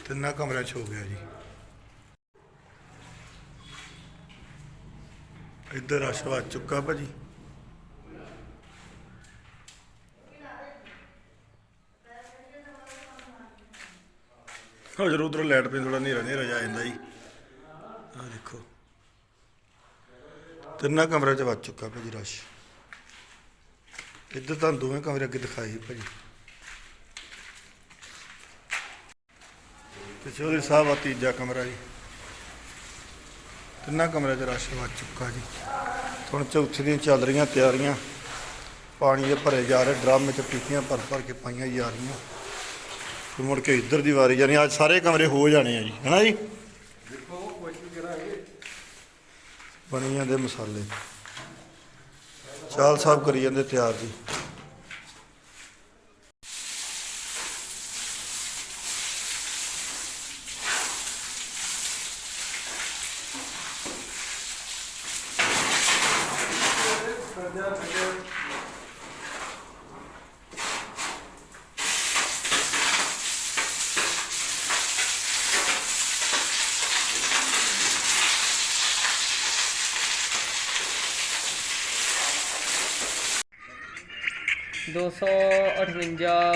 3 ਕਮਰਿਆਂ 'ਚ ਹੋ ਗਿਆ ਜੀ ਇੱਧਰ ਰਸ਼ ਵੱਜ ਚੁੱਕਾ ਭਾਜੀ ਜਦੋਂ ਉਧਰੋਂ ਲਾਈਟ ਪਈ ਥੋੜਾ ਹਨੇਰਾ ਜਾ ਜਾਂਦਾ ਜੀ ਆਹ ਦੇਖੋ 3 ਕਮਰਿਆਂ 'ਚ ਵੱਜ ਚੁੱਕਾ ਭਾਜੀ ਰਸ਼ ਇੱਧਰ ਤਾਂ 2 ਕਮਰੇ ਅੱਗੇ ਦਿਖਾਈ ਭਾਜੀ ਤੇ ਚੌਧਰੀ ਸਾਹਿਬ ਆ ਤੀਜਾ ਕਮਰਾ ਜੀ 3 ਕਮਰਿਆਂ 'ਚ ਰਸ਼ ਵੱਜ ਚੁੱਕਾ ਜੀ ਹੁਣ ਚੌਥੇ ਦੀਆਂ ਚੱਲ ਰਹੀਆਂ ਤਿਆਰੀਆਂ ਪਾਣੀ ਦੇ ਭਰੇ ਜਾ ਰਹੇ ਡਰਮ ਵਿੱਚ ਟੀਕੀਆਂ ਭਰ ਕੇ ਪਾਈਆਂ ਜਾ ਰਹੀਆਂ ਤੇ ਮੁੜ ਕੇ ਇੱਧਰ ਦੀ ਵਾਰੀ ਜਾਣੀ ਅੱਜ ਸਾਰੇ ਕਮਰੇ ਹੋ ਜਾਣੇ ਆ ਜੀ ਹੈਨਾ ਜੀ ਦੇਖੋ ਕੋਸ਼ਿਸ਼ ਕਰਾਂਗੇ ਬਣੀ ਜਾਂਦੇ ਮਸਾਲੇ ਚਾਲ ਸਾਹਿਬ ਕਰੀ ਜਾਂਦੇ ਤਿਆਰ ਜੀ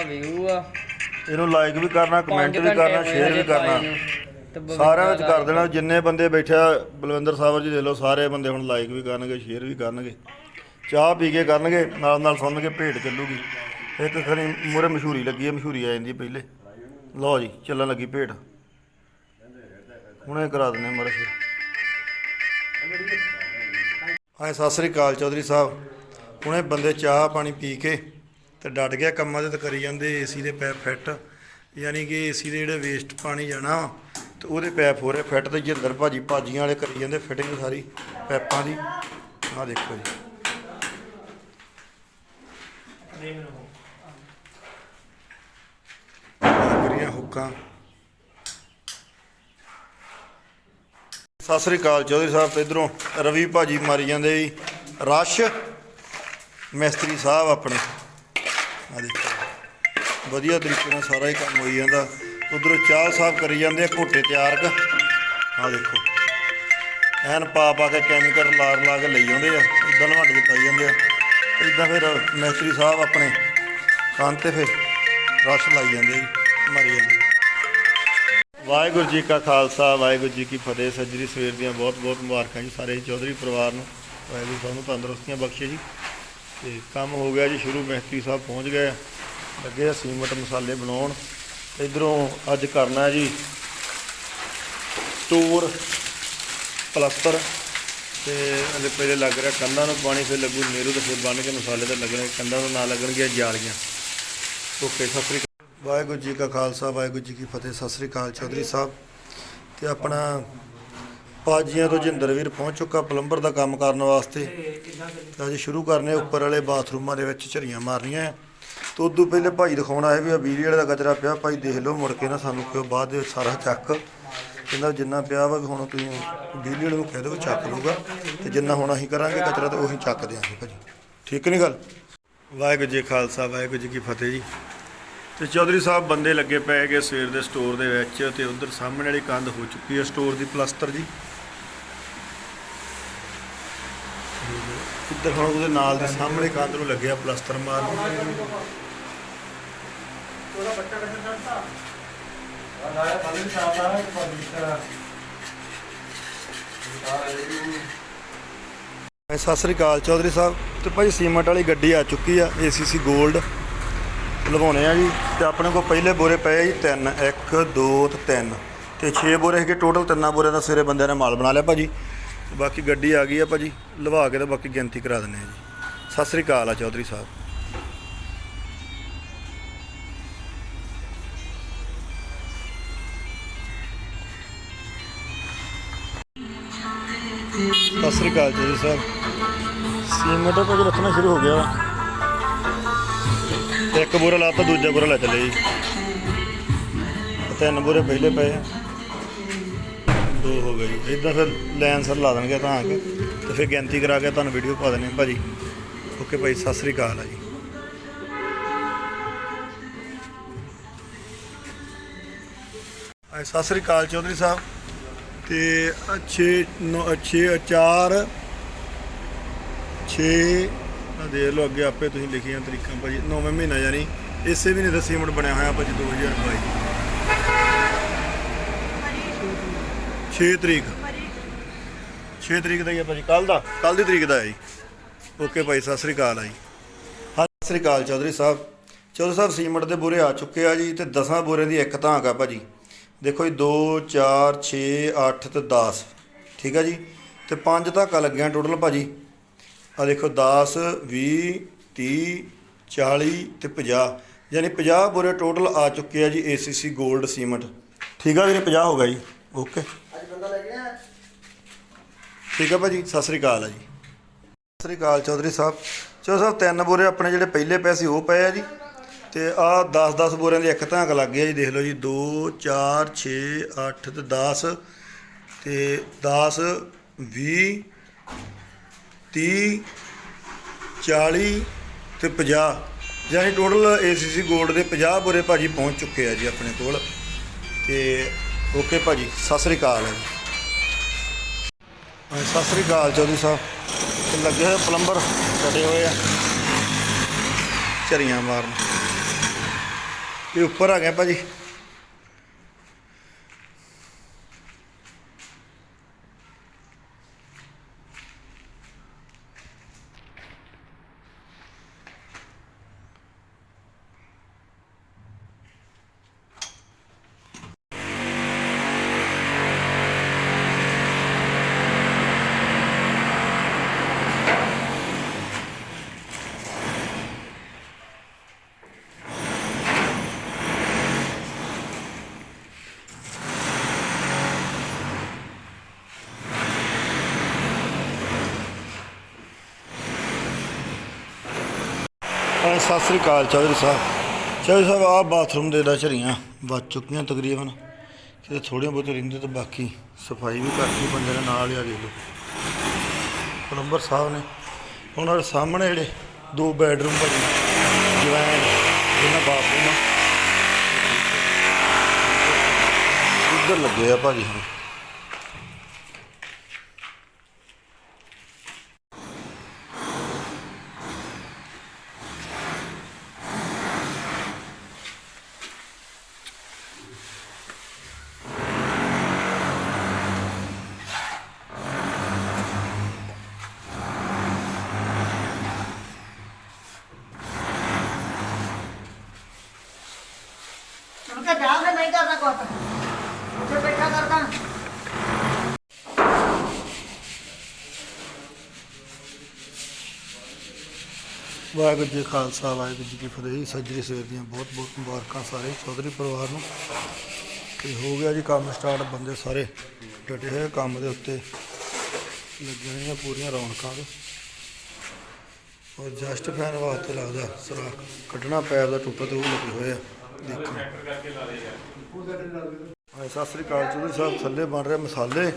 ਵਿਊ ਆ ਇਹਨੂੰ ਲਾਈਕ ਵੀ ਕਰਨਾ ਕਮੈਂਟ ਵੀ ਕਰਨਾ ਸ਼ੇਅਰ ਵੀ ਕਰਨਾ ਸਾਰਿਆਂ ਵਿੱਚ ਕਰ ਦੇਣਾ ਜਿੰਨੇ ਬੰਦੇ ਬੈਠਿਆ ਬਲਵਿੰਦਰ ਸਾਹਿਬ ਜੀ ਦੇਖ ਲਓ ਸਾਰੇ ਬੰਦੇ ਹੁਣ ਲਾਈਕ ਵੀ ਕਰਨਗੇ ਸ਼ੇਅਰ ਵੀ ਕਰਨਗੇ ਚਾਹ ਪੀ ਕੇ ਕਰਨਗੇ ਨਾਲ ਸੁਣ ਕੇ ਭੇਟ ਚੱਲੂਗੀ ਇੱਕ ਖਣੀ ਮੂਹਰੇ ਮਸ਼ਹੂਰੀ ਲੱਗੀ ਹੈ ਮਸ਼ਹੂਰੀ ਆ ਜਾਂਦੀ ਪਹਿਲੇ ਲਓ ਜੀ ਚੱਲਣ ਲੱਗੀ ਭੇਟ ਹੁਣੇ ਕਰਾ ਦਿੰਦੇ ਮਰੇ ਫਿਰ ਹਾਂ ਸਤਿ ਸ੍ਰੀ ਅਕਾਲ ਚੌਧਰੀ ਸਾਹਿਬ ਹੁਣੇ ਬੰਦੇ ਚਾਹ ਪਾਣੀ ਪੀ ਕੇ ਤੇ ਡਟ ਗਿਆ ਕੰਮਾਂ ਤੇ ਕਰੀ ਜਾਂਦੇ ਏਸੀ ਦੇ ਪੈਪ ਫਿੱਟ ਯਾਨੀ ਕਿ ਏਸੀ ਦੇ ਜਿਹੜੇ ਵੇਸਟ ਪਾਣੀ ਜਾਣਾ ਤੇ ਉਹਦੇ ਪੈਪ ਹੋ ਰਹੇ ਫਿੱਟ ਤੇ ਜਿੰਦਰ ਭਾਜੀਆਂ ਵਾਲੇ ਕਰੀ ਜਾਂਦੇ ਫਿਟਿੰਗ ਸਾਰੀ ਪੈਪਾਂ ਦੀ ਆਹ ਦੇਖੋ ਜੀ ਕਰੀਆਂ ਹੁੱਕਾਂ ਸਤਿ ਸ੍ਰੀ ਅਕਾਲ ਚੌਧਰੀ ਸਾਹਿਬ ਤੇ ਇੱਧਰੋਂ ਰਵੀ ਭਾਜੀ ਮਾਰੀ ਜਾਂਦੇ ਜੀ ਰਸ਼ ਮਿਸਤਰੀ ਸਾਹਿਬ ਆਪਣੇ ਆ ਦੇਖੋ ਵਧੀਆ ਤਰੀਕੇ ਨਾਲ ਸਾਰਾ ਹੀ ਕੰਮ ਹੋਈ ਜਾਂਦਾ ਉਧਰੋਂ ਚਾਹ ਸਾਹਿਬ ਕਰੀ ਜਾਂਦੇ ਆ ਘੋਟੇ ਤਿਆਰ ਕ ਆ ਦੇਖੋ ਐਨ ਪਾ ਕੇ ਕੈਮੀਕਲ ਲਾ ਕੇ ਲਈ ਜਾਂਦੇ ਆ ਇੱਦਾਂ ਲਵਾਂਡ ਕੇ ਪਾਈ ਜਾਂਦੇ ਆ ਇੱਦਾਂ ਫਿਰ ਮਿਸਤਰੀ ਸਾਹਿਬ ਆਪਣੇ ਕੰਨ ਤੇ ਫਿਰ ਰਸ਼ ਲਾਈ ਜਾਂਦੇ ਜੀ ਮਾਰੀ ਜਾਂਦੇ ਵਾਹਿਗੁਰੂ ਜੀ ਕਾ ਖਾਲਸਾ ਵਾਹਿਗੁਰੂ ਜੀ ਕੀ ਫਤਿਹ ਸੱਜਰੀ ਸਵੇਰ ਦੀਆਂ ਬਹੁਤ ਮੁਬਾਰਕਾਂ ਜੀ ਸਾਰੇ ਚੌਧਰੀ ਪਰਿਵਾਰ ਨੂੰ ਵਾਹਿਗੁਰੂ ਤੁਹਾਨੂੰ ਤੰਦਰੁਸਤੀਆਂ ਬਖਸ਼ੇ ਜੀ ਤੇ ਕੰਮ ਹੋ ਗਿਆ ਜੀ ਸ਼ੁਰੂ ਮਿਸਤਰੀ ਸਾਹਿਬ ਪਹੁੰਚ ਗਏ ਲੱਗੇ ਆ ਸੀਮੈਂਟ ਮਸਾਲੇ ਬਣਾਉਣ ਇਧਰੋਂ ਅੱਜ ਕਰਨਾ ਜੀ ਸਟੋਰ ਪਲਸਤਰ ਤੇ ਇਹਦੇ ਪਹਿਲੇ ਲੱਗ ਰਿਹਾ ਕੰਧਾਂ ਨੂੰ ਪਾਣੀ, ਫਿਰ ਲੱਗੂ ਨੀਰੂ ਤੇ ਫਿਰ ਬੰਨ ਕੇ ਮਸਾਲੇ ਤੇ ਲੱਗਣੇ, ਕੰਧਾਂ ਨੂੰ ਨਾ ਲੱਗਣਗੀਆਂ ਜਾਲੀਆਂ। ਓਕੇ, ਸਤਿ ਸ੍ਰੀ ਅਕਾਲ। ਵਾਹਿਗੁਰੂ ਜੀ ਕਾ ਖਾਲਸਾ, ਵਾਹਿਗੁਰੂ ਜੀ ਕੀ ਫਤਿਹ। ਸਤਿ ਸ੍ਰੀ ਅਕਾਲ ਚੌਧਰੀ ਸਾਹਿਬ। ਤੇ ਆਪਣਾ ਪਾਜੀਆਂ ਤੋਂ ਜਿੰਦਰ ਵੀਰ ਪਹੁੰਚ ਚੁੱਕਾ ਪਲੰਬਰ ਦਾ ਕੰਮ ਕਰਨ ਵਾਸਤੇ। ਤੇ ਅੱਜ ਸ਼ੁਰੂ ਕਰਨੇ ਉੱਪਰ ਵਾਲੇ ਬਾਥਰੂਮਾਂ ਦੇ ਵਿੱਚ ਝਰੀਆਂ ਮਾਰਨੀਆਂ ਹੈ। ਤੇ ਉਦੋਂ ਪਹਿਲੇ ਭਾਈ ਦਿਖਾਉਣਾ ਹੈ ਵੀ ਆ ਬਿਜਲੀ ਵਾਲੇ ਦਾ ਕਚਰਾ ਪਿਆ, ਭਾਈ ਦੇਖ ਲਓ, ਮੁੜ ਕੇ ਨਾ ਸਾਨੂੰ ਕਿਉਂ ਬਾਅਦ ਦੇ ਵਿੱਚ ਸਾਰਾ ਚੱਕ। ਕਹਿੰਦਾ ਜਿੰਨਾ ਪਿਆ ਵਾ ਵੀ ਹੁਣ ਤੁਸੀਂ ਬਿਜਲੀ ਵਾਲੇ ਨੂੰ ਕਹਿ ਦਿਓ ਚੱਕ ਲਊਗਾ, ਤੇ ਜਿੰਨਾ ਹੁਣ ਅਸੀਂ ਕਰਾਂਗੇ ਕਚਰਾ ਤੇ ਉਹੀ ਚੱਕ ਦਿਆਂਗੇ ਭਾਜੀ। ਠੀਕ ਨਹੀਂ ਗੱਲ? ਵਾਹਿਗੁਰੂ ਜੀ ਖਾਲਸਾ, ਵਾਹਿਗੁਰੂ ਜੀ ਕੀ ਫਤਿਹ ਜੀ। ਤੇ ਚੌਧਰੀ ਸਾਹਿਬ ਬੰਦੇ ਲੱਗੇ ਪਏ ਗਏ ਸਵੇਰ ਦੇ ਸਟੋਰ ਦੇ ਵਿੱਚ, ਤੇ ਉਧਰ ਸਾਹਮਣੇ ਵਾਲੀ ਕੰਧ ਹੋ ਚੁੱਕੀ ਹੈ ਸਟੋਰ ਦੀ ਪਲਸਤਰ ਜੀ। ਇੱਧਰ ਹੁਣ ਉਹਦੇ ਨਾਲ ਦੇ ਸਾਹਮਣੇ ਕੰਧ ਨੂੰ ਲੱਗਿਆ ਪਲਸਤਰ ਮਾਰਨ। ਸਤਿ ਸ੍ਰੀ ਅਕਾਲ ਚੌਧਰੀ ਸਾਹਿਬ। ਤੇ ਭਾਈ ਸੀਮੈਂਟ ਵਾਲੀ ਗੱਡੀ ਆ ਚੁੱਕੀ ਆ, ACC ਗੋਲਡ ਲਵਾਉਣੇ ਆ ਜੀ। ਤੇ ਆਪਣੇ ਕੋਲ ਪਹਿਲੇ ਬੋਰੇ ਪਏ ਜੀ 3, 1 2 ਤੇ 3 ਤੇ 6 ਬੋਰੇ ਹੈਗੇ ਟੋਟਲ। 3 ਬੋਰਿਆਂ ਦਾ ਸਵੇਰੇ ਬੰਦਿਆਂ ਨੇ ਮਾਲ ਬਣਾ ਲਿਆ ਭਾਜੀ। ਬਾਕੀ ਗੱਡੀ ਆ ਗਈ ਆ ਭਾਜੀ, ਲਵਾ ਕੇ ਤੇ ਬਾਕੀ ਗਿਣਤੀ ਕਰਾ ਦਿੰਦੇ ਆ ਜੀ। ਸਤਿ ਸ੍ਰੀ ਅਕਾਲ ਆ ਚੌਧਰੀ ਸਾਹਿਬ। ਸਤਿ ਸ੍ਰੀ ਅਕਾਲ ਚੌਧਰੀ ਸਾਹਿਬ। ਸੀਮੈਂਟ ਭਾਜੀ ਰੱਖਣਾ ਸ਼ੁਰੂ ਹੋ ਗਿਆ। ਇੱਕ ਬੋਰਾ ਲਾਤਾ, ਦੂਜਾ ਬੋਰਾ ਲੈ ਚੱਲੇ ਜੀ। 3 ਬੋਰੇ ਪਹਿਲੇ ਪਏ ਆ, 2 ਹੋ ਗਏ ਜੀ। ਇੱਦਾਂ ਫਿਰ ਲਾਈਨ ਸਰ ਲਾ ਦੇਣਗੇ ਤਾਂ ਕੇ, ਤੇ ਫਿਰ ਗਿਣਤੀ ਕਰਾ ਕੇ ਤੁਹਾਨੂੰ ਵੀਡੀਓ ਪਾ ਦੇਣੀ ਭਾਜੀ। ਓਕੇ ਭਾਈ, ਸਤਿ ਸ੍ਰੀ ਅਕਾਲ ਆ ਜੀ। ਸਤਿ ਸ੍ਰੀ ਅਕਾਲ ਚੌਧਰੀ ਸਾਹਿਬ। ਤੇ 6 4 6 ਦੇਖ ਲਓ ਅੱਗੇ ਆਪੇ ਤੁਸੀਂ ਲਿਖੀਆਂ ਤਰੀਕਾਂ ਭਾਜੀ। 9ਵੇਂ ਮਹੀਨਾ ਯਾਨੀ ਇਸੇ ਮਹੀਨੇ ਦਾ ਸੀਮੈਂਟ ਬਣਿਆ ਹੋਇਆ ਭਾਜੀ 2022 6 ਤਰੀਕ 6 ਤਰੀਕ ਦਾ ਹੀ ਆ ਭਾਜੀ। ਕੱਲ ਦੀ ਤਰੀਕ ਦਾ ਹੈ ਜੀ। ਓਕੇ ਭਾਈ, ਸਤਿ ਸ੍ਰੀ ਅਕਾਲ ਆ ਜੀ। ਸਤਿ ਸ੍ਰੀ ਅਕਾਲ ਚੌਧਰੀ ਸਾਹਿਬ। ਚੌਧਰੀ ਸਾਹਿਬ ਸੀਮੈਂਟ ਦੇ ਬੋਰੇ ਆ ਚੁੱਕੇ ਆ ਜੀ। ਤੇ 10 ਬੋਰਿਆਂ ਦੀ ਇੱਕ ਧਾਂਕ ਆ ਭਾਜੀ। ਦੇਖੋ ਜੀ 2 4 6 8 ਤੇ 10, ਠੀਕ ਆ ਜੀ। ਤੇ 5 ਧਾਕਾਂ ਲੱਗੀਆਂ ਟੋਟਲ ਭਾਜੀ। ਆ ਦੇਖੋ 10 20 30 40 ਤੇ 50, ਯਾਨੀ 50 ਬੋਰੇ ਟੋਟਲ ਆ ਚੁੱਕੇ ਆ ਜੀ ACC ਗੋਲਡ ਸੀਮੈਂਟ। ਠੀਕ ਆ ਵੀਰੇ, 50 ਹੋ ਗਿਆ ਜੀ। ਓਕੇ, ਠੀਕ ਆ ਭਾਜੀ। ਸਤਿ ਸ੍ਰੀ ਅਕਾਲ ਆ ਜੀ। ਸਤਿ ਸ੍ਰੀ ਅਕਾਲ ਚੌਧਰੀ ਸਾਹਿਬ। ਚੌਧਰੀ ਸਾਹਿਬ 3 ਬੋਰੇ ਆਪਣੇ ਜਿਹੜੇ ਪਹਿਲੇ ਪਏ ਸੀ ਉਹ ਪਏ ਆ ਜੀ। ਤੇ ਆ 10 ਬੋਰਿਆਂ ਦੀ ਇੱਕ ਧਾਂਕ ਲੱਗ ਗਿਆ ਜੀ। ਦੇਖ ਲਓ ਜੀ 2 4 6 8 ਤੇ 10 ਤੇ 10 20 30 40 ਤੇ 50, ਯਾਨੀ ਟੋਟਲ ACC ਗੋਲਡ ਦੇ 50 ਬੋਰੇ ਭਾਜੀ ਪਹੁੰਚ ਚੁੱਕੇ ਆ ਜੀ ਆਪਣੇ ਕੋਲ। ਤੇ ਓਕੇ ਭਾਜੀ, ਸਤਿ ਸ੍ਰੀ ਅਕਾਲ ਹੈ ਜੀ। ਸਤਿ ਸ੍ਰੀ ਅਕਾਲ ਚੌਧਰੀ ਸਾਹਿਬ। ਤੇ ਲੱਗੇ ਹੋਏ ਪਲੰਬਰ ਕੱਢੇ ਹੋਏ ਆ ਝਰੀਆਂ ਮਾਰਨ। ਇਹ ਉੱਪਰ ਆ ਗਿਆ ਭਾਜੀ। ਸਤਿ ਸ੍ਰੀ ਅਕਾਲ ਚੌਧਰੀ ਸਾਹਿਬ। ਚੌਧਰੀ ਸਾਹਿਬ ਆਹ ਬਾਥਰੂਮ ਦੇ ਦਾ ਝਰੀਆਂ ਬਚ ਚੁੱਕੀਆਂ ਤਕਰੀਬਨ, ਕਿਤੇ ਥੋੜ੍ਹੀਆਂ ਬਹੁਤ ਰਹਿੰਦੇ, ਤੇ ਬਾਕੀ ਸਫਾਈ ਵੀ ਕਰਤੀ ਬੰਦੇ ਨੇ ਨਾਲ ਹੀ। ਆ ਦੇਖ ਲਓ ਪਲੰਬਰ ਸਾਹਿਬ ਨੇ। ਹੁਣ ਸਾਡੇ ਸਾਹਮਣੇ ਜਿਹੜੇ 2 ਬੈਡਰੂਮ ਭਾਜੀ ਜਵੈਨ ਜਿਹਨਾਂ ਬਾਥਰੂਮ ਉੱਧਰ ਲੱਗੇ ਆ ਭਾਜੀ। ਹੁਣ उनका ध्यान से नहीं करना कोता मुझे बैठा करता ਵਾਹਿਗੁਰੂ ਜੀ ਕਾ ਖਾਲਸਾ ਵਾਹਿਗੁਰੂ ਜੀ ਕੀ ਫਤਿਹ ਜੀ। ਸੱਜਰੀ ਸਵੇਰ ਦੀਆਂ ਬਹੁਤ ਬਹੁਤ ਮੁਬਾਰਕਾਂ ਸਾਰੇ ਚੌਧਰੀ ਪਰਿਵਾਰ ਨੂੰ। ਤੇ ਹੋ ਗਿਆ ਜੀ ਕੰਮ ਸਟਾਰਟ, ਬੰਦੇ ਸਾਰੇ ਡਟੇ ਹੋਏ ਕੰਮ ਦੇ ਉੱਤੇ, ਲੱਗੇ ਹੋਈਆਂ ਪੂਰੀਆਂ ਰੌਣਕਾਂ ਦੇ। ਔਰ ਜਸਟ ਫੈਨ ਵਾਸਤੇ ਲੱਗਦਾ ਸਰਾ ਕੱਢਣਾ ਪੈਪ ਦਾ ਟੁੱਟਾ ਤੇ ਉਹ ਲੱਗੇ ਹੋਏ ਆ ਦੇਖੋ। ਸਤਿ ਸ੍ਰੀ ਅਕਾਲ ਚੌਧਰੀ ਸਾਹਿਬ। ਥੱਲੇ ਬਣ ਰਿਹਾ ਮਸਾਲੇ,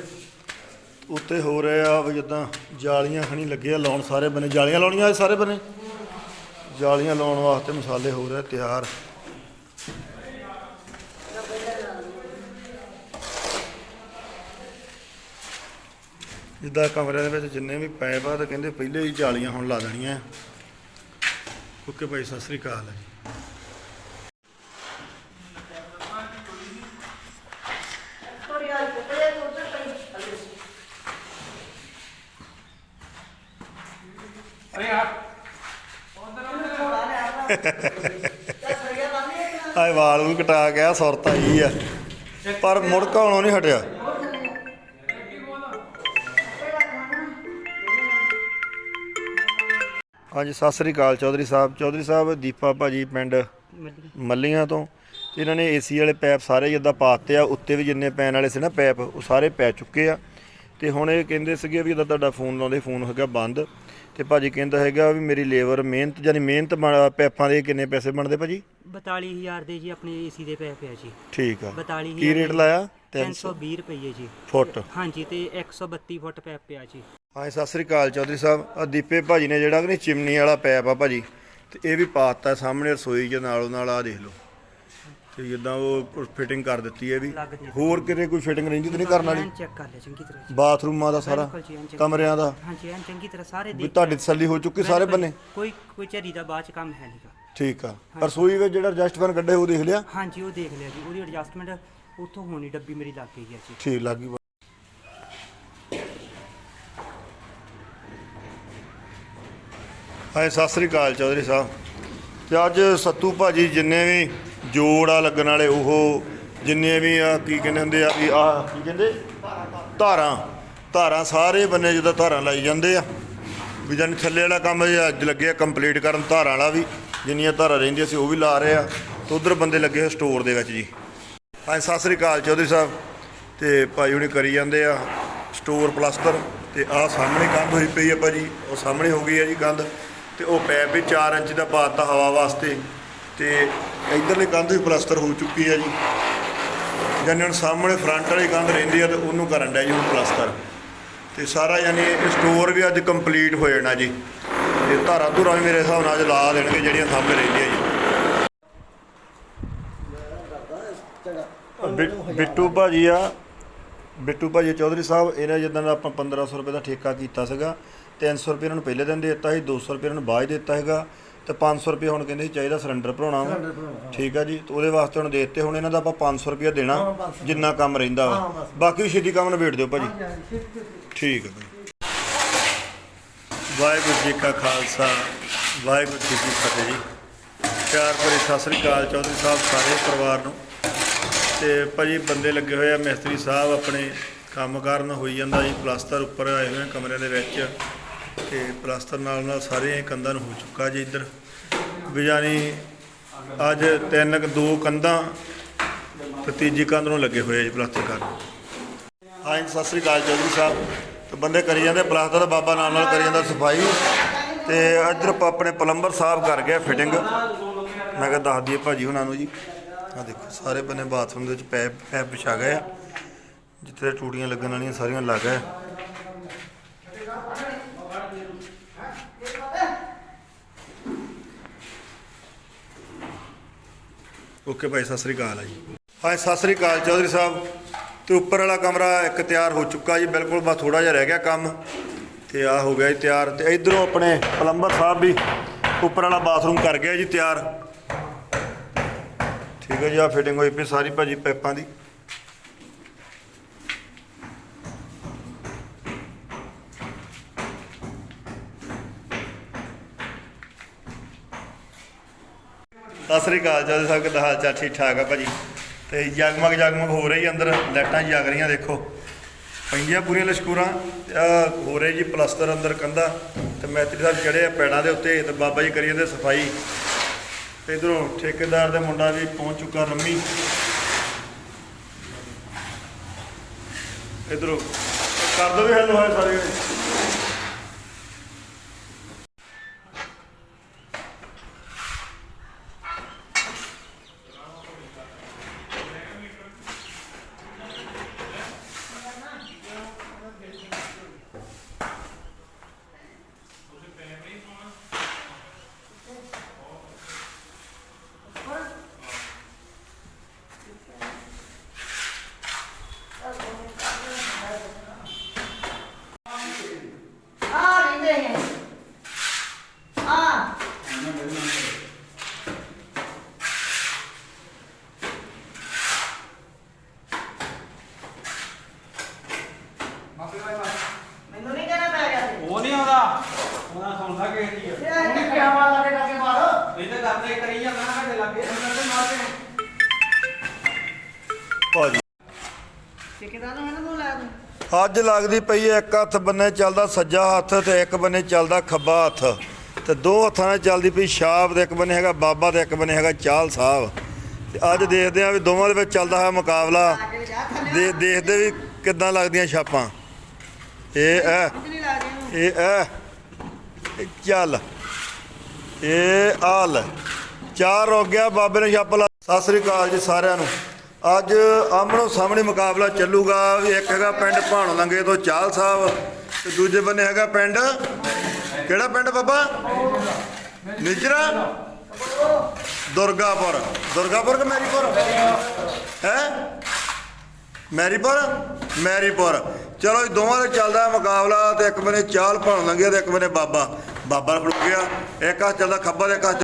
ਉੱਤੇ ਹੋ ਰਹੇ ਆ ਵੀ ਜਿੱਦਾਂ ਜਾਲੀਆਂ ਖਣੀ ਲੱਗੇ ਆ ਲਾਉਣ, ਸਾਰੇ ਬੰਨੇ ਜਾਲੀਆਂ ਲਾਉਣੀਆਂ ਅੱਜ ਸਾਰੇ ਬੰਨੇ ਜਾਲੀਆਂ ਲਾਉਣ ਵਾਸਤੇ ਮਸਾਲੇ ਹੋ ਰਹੇ ਤਿਆਰ। ਜਿੱਦਾਂ ਕਮਰਿਆਂ ਦੇ ਵਿੱਚ ਜਿੰਨੇ ਵੀ ਪੈਪ ਆ ਤਾਂ ਕਹਿੰਦੇ ਪਹਿਲੇ ਹੀ ਜਾਲੀਆਂ ਹੁਣ ਲਾ ਦੇਣੀਆਂ। ਓਕੇ ਭਾਈ ਸਤਿ ਸ੍ਰੀ ਅਕਾਲ ਹੈ ਜੀ। अरे यार ਆਏ ਵਾਲ ਨੂੰ ਕਟਾ ਗਿਆ, ਸੁਰਤ ਆਈ ਆ ਪਰ ਮੁੜ ਘਾਉਣੋਂ ਨਹੀਂ ਹਟਿਆ। ਹਾਂਜੀ ਸਤਿ ਸ੍ਰੀ ਅਕਾਲ ਚੌਧਰੀ ਸਾਹਿਬ। ਚੌਧਰੀ ਸਾਹਿਬ ਦੀਪਾ ਭਾਜੀ ਪਿੰਡ ਮੱਲੀਆਂ ਤੋਂ। ਤੇ ਇਹਨਾਂ ਨੇ ਏਸੀ ਵਾਲੇ ਪੈਪ ਸਾਰੇ ਜਿੱਦਾਂ ਪਾਤੇ ਆ, ਉੱਤੇ ਵੀ ਜਿੰਨੇ ਪੈਣ ਵਾਲੇ ਸੀ ਨਾ ਪੈਪ ਉਹ ਸਾਰੇ ਪੈ ਚੁੱਕੇ ਆ। ਤੇ ਹੁਣ ਇਹ ਕਹਿੰਦੇ ਸੀਗੇ ਵੀ ਜਿੱਦਾਂ ਤੁਹਾਡਾ ਫੋਨ ਲਾਉਂਦੇ, ਫੋਨ ਹੈਗਾ ਬੰਦ। ਤੇ ਭਾਜੀ ਕਹਿੰਦਾ ਹੈਗਾ ਵੀ ਮੇਰੀ ਲੇਬਰ ਮਿਹਨਤ ਯਾਨੀ ਮਿਹਨਤ ਪੈਪਾਂ ਦੇ ਕਿੰਨੇ ਪੈਸੇ ਬਣਦੇ ਭਾਜੀ? 42000 ਦੇ ਜੀ ਆਪਣੇ ਏਸੀ ਦੇ ਪੈਪ ਆ ਜੀ। ਠੀਕ ਆ। 42000 ਕੀ ਰੇਟ ਲਾਇਆ? 320 ਰੁਪਏ ਜੀ ਫੁੱਟ। ਹਾਂਜੀ ਤੇ 132 ਫੁੱਟ ਪੈਪ ਪਿਆ ਜੀ। ਹਾਂ ਸਤਿ ਸ੍ਰੀ ਅਕਾਲ ਚੌਧਰੀ ਸਾਹਿਬ। ਆ ਦੀਪੇ ਭਾਜੀ ਨੇ ਜਿਹੜਾ ਕਿ ਨਹੀਂ ਚਿਮਨੀ ਵਾਲਾ ਪੈਪ ਆ ਭਾਜੀ, ਤੇ ਇਹ ਵੀ ਪਾਤਾ ਸਾਹਮਣੇ ਰਸੋਈ ਦੇ ਨਾਲੋਂ ਨਾਲ। ਆ ਦੇਖ ਲਓ ਤੇ ਜਿੱਦਾਂ ਉਹ ਫਿਟਿੰਗ ਕਰ ਦਿੱਤੀ ਹੈ ਵੀ। ਹੋਰ ਕਿਤੇ ਕੋਈ ਫਿਟਿੰਗ ਰਹਿੰਦੀ ਤਾਂ ਨਹੀਂ ਕਰਨ ਵਾਲੀ? ਚੈੱਕ ਕਰ ਲਿਆ ਚੰਗੀ ਤਰ੍ਹਾਂ ਜੀ। ਬਾਥਰੂਮਾਂ ਦਾ ਸਾਰਾ, ਬਿਲਕੁਲ ਜੀ, ਐਨ ਚੰਗੀ ਕਮਰਿਆਂ ਦਾ ਹਾਂਜੀ ਐਨ ਚੰਗੀ ਤਰ੍ਹਾਂ ਸਾਰੇ ਵੀ ਦੇਖ ਤੁਹਾਡੀ ਤਸੱਲੀ ਹੋ ਚੁੱਕੀ ਸਾਰੇ ਬੰਨੇ? ਕੋਈ ਝਰੀ ਦਾ ਬਾਅਦ ਚ ਕੰਮ ਹੈ ਨਹੀਂਗਾ। ਠੀਕ ਆ। ਰਸੋਈ ਵਿੱਚ ਜਿਹੜਾ ਐਡਜਸਟ ਫੈਨ ਕੱਢੇ ਉਹ ਦੇਖ ਲਿਆ? ਹਾਂਜੀ ਉਹ ਦੇਖ ਲਿਆ ਜੀ। ਉਹਦੀ ਐਡਜਸਟਮੈਂਟ ਉੱਥੋਂ ਹੋਣੀ, ਡੱਬੀ ਮੇਰੀ ਲੱਗ ਗਈ ਹੈ ਜੀ। ਠੀਕ ਲੱਗ ਗਈ। ਹਾਂ ਸਤਿ ਸ੍ਰੀ ਅਕਾਲ ਚੌਧਰੀ ਸਾਹਿਬ। ਤੇ ਅੱਜ ਸੱਤੂ ਭਾਜੀ ਜਿੰਨੇ ਵੀ ਜੋੜ ਆ ਲੱਗਣ ਵਾਲੇ, ਉਹ ਜਿੰਨੇ ਵੀ ਆ ਕੀ ਕਹਿੰਦੇ ਹੁੰਦੇ ਆ ਵੀ ਆਹ ਕੀ ਕਹਿੰਦੇ ਧਾਰਾਂ ਸਾਰੇ ਬੰਨੇ ਜਿੱਦਾਂ ਧਾਰਾਂ ਲਾਈ ਜਾਂਦੇ ਆ ਵੀ। ਜਾਨੀ ਥੱਲੇ ਵਾਲਾ ਕੰਮ ਅੱਜ ਲੱਗਿਆ ਕੰਪਲੀਟ ਕਰਨ, ਧਾਰਾਂ ਵਾਲਾ ਵੀ ਜਿੰਨੀਆਂ ਧਾਰਾਂ ਰਹਿੰਦੀਆਂ ਸੀ ਉਹ ਵੀ ਲਾ ਰਹੇ ਆ। ਤੇ ਉਧਰ ਬੰਦੇ ਲੱਗੇ ਹੋਏ ਸਟੋਰ ਦੇ ਵਿੱਚ ਜੀ। ਹਾਂ ਸਤਿ ਸ੍ਰੀ ਅਕਾਲ ਚੌਧਰੀ ਸਾਹਿਬ। ਤੇ ਭਾਈ ਹੁਣੀ ਕਰੀ ਜਾਂਦੇ ਆ ਸਟੋਰ ਪਲਸਤਰ। ਤੇ ਆਹ ਸਾਹਮਣੇ ਕੰਧ ਹੋਈ ਪਈ ਆ ਭਾਜੀ, ਉਹ ਸਾਹਮਣੇ ਹੋ ਗਈ ਆ ਜੀ ਕੰਧ। ਤੇ ਉਹ ਪੈਪ ਵੀ 4 ਇੰਚ ਦਾ ਪਾਤਾ ਹਵਾ ਵਾਸਤੇ। ਤੇ ਇੱਧਰਲੀ ਕੰਧ ਵੀ ਪਲਸਤਰ ਹੋ ਚੁੱਕੀ ਆ ਜੀ। ਜਾਨੀ ਹੁਣ ਸਾਹਮਣੇ ਫਰੰਟ ਵਾਲੀ ਕੰਧ ਰਹਿੰਦੀ ਆ ਤੇ ਉਹਨੂੰ ਕਰਨ ਡਿਆ ਜੀ ਹੁਣ ਪਲਸਤਰ। ਤੇ ਸਾਰਾ ਯਾਨੀ ਇਹ ਸਟੋਰ ਵੀ ਅੱਜ ਕੰਪਲੀਟ ਹੋ ਜਾਣਾ ਜੀ। ਤੇ ਧਾਰਾਂ ਧੁਰਾਂ ਵੀ ਮੇਰੇ ਹਿਸਾਬ ਨਾਲ ਅੱਜ ਲਾ ਦੇਣਗੇ ਜਿਹੜੀਆਂ ਸਾਹਮਣੇ ਰਹਿੰਦੀਆਂ ਜੀ। ਬਿੱਟੂ ਭਾਜੀ ਆ, ਬਿੱਟੂ ਭਾਜੀ ਚੌਧਰੀ ਸਾਹਿਬ। ਇਹਨਾਂ ਜਿੱਦਾਂ ਦਾ ਆਪਾਂ 1500 ਰੁਪਏ ਦਾ ਠੇਕਾ ਕੀਤਾ ਸੀਗਾ, 300 ਰੁਪਏ ਇਹਨਾਂ ਨੂੰ ਪਹਿਲੇ ਦਿਨ ਦੇ ਦਿੱਤਾ ਸੀ, 200 ਰੁਪਏ ਇਹਨਾਂ ਨੂੰ ਬਾਅਦ ਦਿੱਤਾ ਹੈਗਾ, ਤੇ 500 ਰੁਪਏ ਹੁਣ ਕਹਿੰਦੇ ਸੀ ਚਾਹੀਦਾ ਸਿਲੰਡਰ ਭਰਾਉਣਾ ਵਾ। ਠੀਕ ਆ ਜੀ। ਤੇ ਉਹਦੇ ਵਾਸਤੇ ਹੁਣ ਦੇ ਦਿੱਤੇ। ਹੁਣ ਇਹਨਾਂ ਦਾ ਆਪਾਂ 500 ਰੁਪਏ ਦੇਣਾ ਜਿੰਨਾ ਕੰਮ ਰਹਿੰਦਾ ਵਾ। ਬਾਕੀ ਛੇਤੀ ਕੰਮ ਨਿਬੇੜ ਦਿਓ ਭਾਜੀ। ਠੀਕ ਹੈ ਭਾਈ। ਵਾਹਿਗੁਰੂ ਜੀ ਕਾ ਖਾਲਸਾ ਵਾਹਿਗੁਰੂ ਜੀ ਕੀ ਫਤਿਹ ਜੀ। ਪਿਆਰ ਭਰੀ ਸਤਿ ਸ੍ਰੀ ਅਕਾਲ ਚੌਧਰੀ ਸਾਹਿਬ ਸਾਰੇ ਪਰਿਵਾਰ ਨੂੰ। ਤੇ ਭਾਜੀ ਬੰਦੇ ਲੱਗੇ ਹੋਏ ਆ, ਮਿਸਤਰੀ ਸਾਹਿਬ ਆਪਣੇ ਕੰਮ ਕਰਨ ਹੋਈ ਜਾਂਦਾ ਜੀ। ਪਲਸਤਰ ਉੱਪਰ ਆਏ ਹੋਏ ਕਮਰਿਆਂ ਦੇ ਵਿੱਚ, ਤੇ ਪਲਸਤਰ ਨਾਲ ਸਾਰੇ ਕੰਧਾਂ ਨੂੰ ਹੋ ਚੁੱਕਾ ਜੀ। ਇੱਧਰ ਵੀ ਜਾਨੀ ਅੱਜ 2 ਕੰਧਾਂ ਤੇ ਤੀਜੀ ਕੰਧ ਨੂੰ ਲੱਗੇ ਹੋਏ ਆ ਜੀ ਪਲਸਤਰ ਕਰਨ। ਹਾਂਜੀ ਸਤਿ ਸ੍ਰੀ ਅਕਾਲ ਚੌਧਰੀ ਸਾਹਿਬ। ਤੇ ਬੰਦੇ ਕਰੀ ਜਾਂਦੇ ਪਲਸਤਰ ਦਾ, ਬਾਬਾ ਨਾਲ ਕਰੀ ਜਾਂਦਾ ਸਫਾਈ। ਤੇ ਇੱਧਰ ਆਪਣੇ ਪਲੰਬਰ ਸਾਹਿਬ ਕਰ ਗਿਆ ਫਿਟਿੰਗ। ਮੈਂ ਕਿਹਾ ਦੱਸ ਦਈਏ ਭਾਜੀ ਹੁਣਾਂ ਨੂੰ ਜੀ। ਆਹ ਦੇਖੋ ਸਾਰੇ ਬੰਨੇ ਬਾਥਰੂਮ ਦੇ ਵਿੱਚ ਪੈਪ ਵਿਛਾ ਗਏ ਆ, ਜਿੱਥੇ ਟੂਟੀਆਂ ਲੱਗਣ ਵਾਲੀਆਂ ਸਾਰੀਆਂ ਲੱਗ ਗਏ। ਓਕੇ ਭਾਈ ਸਤਿ ਸ੍ਰੀ ਅਕਾਲ ਆ ਜੀ। ਹਾਂ ਸਤਿ ਸ੍ਰੀ ਅਕਾਲ ਚੌਧਰੀ ਸਾਹਿਬ। ਤੇ ਉੱਪਰ ਵਾਲਾ ਕਮਰਾ ਇੱਕ ਤਿਆਰ ਹੋ ਚੁੱਕਾ ਜੀ ਬਿਲਕੁਲ, ਬਸ ਥੋੜਾ ਜਿਹਾ ਰਹਿ ਗਿਆ ਕੰਮ। ਤੇ ਆਹ ਹੋ ਗਿਆ ਜੀ ਤਿਆਰ। ਤੇ ਇਧਰੋਂ ਆਪਣੇ ਪਲੰਬਰ ਸਾਹਿਬ ਵੀ ਉੱਪਰ ਵਾਲਾ ਬਾਥਰੂਮ ਕਰ ਗਿਆ ਜੀ ਤਿਆਰ। ਠੀਕ ਹੈ ਜੀ। ਆਹ ਫਿਟਿੰਗ ਹੋਈ ਪਈ ਸਾਰੀ ਭਾਜੀ ਪੈਪਾਂ ਦੀ। ਸਤਿ ਸ੍ਰੀ ਅਕਾਲ ਜੀ। ਸਭ ਕਿੱਦਾਂ ਹਾਲ ਚਾਲ? ਠੀਕ ਠਾਕ ਆ ਭਾਜੀ। ਤੇ ਜਗਮਗ ਹੋ ਰਹੀ ਅੰਦਰ, ਲਾਈਟਾਂ ਜਗ ਰਹੀਆਂ ਦੇਖੋ, ਪੈਂਦੀਆਂ ਪੂਰੀਆਂ ਲਸ਼ਕੂਰਾਂ। ਹੋ ਰਹੇ ਜੀ ਪਲਸਤਰ ਅੰਦਰ ਕੰਧਾਂ ਤੇ ਮੈਤਰੀ ਸਾਹਿਬ ਚੜ੍ਹੇ ਆ ਪੈੜਾਂ ਦੇ ਉੱਤੇ ਤੇ ਬਾਬਾ ਜੀ ਕਰੀ ਜਾਂਦੇ ਸਫਾਈ। ਇਧਰੋਂ ਠੇਕੇਦਾਰ ਦਾ ਮੁੰਡਾ ਵੀ ਪਹੁੰਚ ਚੁੱਕਾ ਰੰਮੀ। ਇਧਰੋਂ ਕਰ ਦੋ ਵੀ ਹੈਲੋ ਹਾਏ ਸਾਰੇ ਜਣੇ। ਮੈਨੂੰ ਨਹੀਂ ਕਹਿਣਾ ਪੈ ਗਿਆ ਉਹ ਨਹੀਂ ਆਉਂਦਾ ਉਹਨਾਂ ਸੁਣਦਾ ਕਿ ਕੀ ਆ ਉਹਨੇ ਕਿਆ ਮਾਰ ਲਾ ਕੇ ਡਾਕੇ ਮਾਰ ਇਹ ਤਾਂ ਕਰਦੇ ਕਰੀ ਜਾਂਦਾ ਨਾ ਸਾਡੇ ਲੱਗੇ ਅੰਦਰ ਤੇ ਮਾਰਦੇ ਭਾਜੀ ਠੇਕੇਦਾਰ ਨੂੰ ਮੈਨੂੰ ਲਾਇਆ ਤੂੰ ਅੱਜ ਲੱਗਦੀ ਪਈ ਹੈ, ਇੱਕ ਹੱਥ ਬੰਨੇ ਚੱਲਦਾ ਸੱਜਾ ਹੱਥ ਤੇ ਇੱਕ ਬੰਨੇ ਚੱਲਦਾ ਖੱਬਾ ਹੱਥ ਤੇ ਦੋ ਹੱਥਾਂ ਨਾਲ ਚੱਲਦੀ ਪਈ ਛਾਪ ਤੇ ਇੱਕ ਬੰਨੇ ਹੈਗਾ ਬਾਬਾ ਤੇ ਇੱਕ ਬੰਨੇ ਹੈਗਾ ਚਾਲ ਸਾਹਿਬ। ਤੇ ਅੱਜ ਦੇਖਦੇ ਆ ਵੀ ਦੋਵਾਂ ਦੇ ਵਿੱਚ ਚੱਲਦਾ ਹੈ ਮੁਕਾਬਲਾ। ਦੇਖਦੇ ਵੀ ਕਿੱਦਾਂ ਲੱਗਦੀਆਂ ਛਾਪਾਂ। ਇਹ ਚੱਲ ਇਹ ਆਲ ਚਾਰ ਹੋ ਗਿਆ ਬਾਬੇ ਨੇ ਛਾਪ ਲਾ। ਸਤਿ ਸ੍ਰੀ ਅਕਾਲ ਜੀ ਸਾਰਿਆਂ ਨੂੰ। ਅੱਜ ਆਮਣੋ ਸਾਹਮਣੇ ਮੁਕਾਬਲਾ ਚੱਲੂਗਾ ਵੀ ਇੱਕ ਹੈਗਾ ਪਿੰਡ ਭਾਣੋ ਲੰਗੇ ਤੋਂ ਚਾਲ ਸਾਹਿਬ ਤੇ ਦੂਜੇ ਬੰਨੇ ਹੈਗਾ ਪਿੰਡ ਕਿਹੜਾ ਪਿੰਡ ਬਾਬਾ ਨਿਜਰਾ ਦੁਰਗਾਪੁਰ ਕਿ ਮੈਰੀਪੁਰ ਹੈ ਮੈਰੀਪੁਰ। ਚਲੋ ਜੀ ਦੋਵਾਂ ਦਾ ਚੱਲਦਾ ਮੁਕਾਬਲਾ ਤੇ ਇੱਕ ਬੰਨੇ ਚਾਲ ਭਾਣੋ ਲੰਗੇ ਤੇ ਇੱਕ ਬੰਨੇ ਬਾਬਾ ਰੁਕ ਗਿਆ। ਇੱਕ ਹੱਥ ਚੱਲਦਾ ਖੱਬਾ ਤੇ ਇੱਕ ਹੱਥ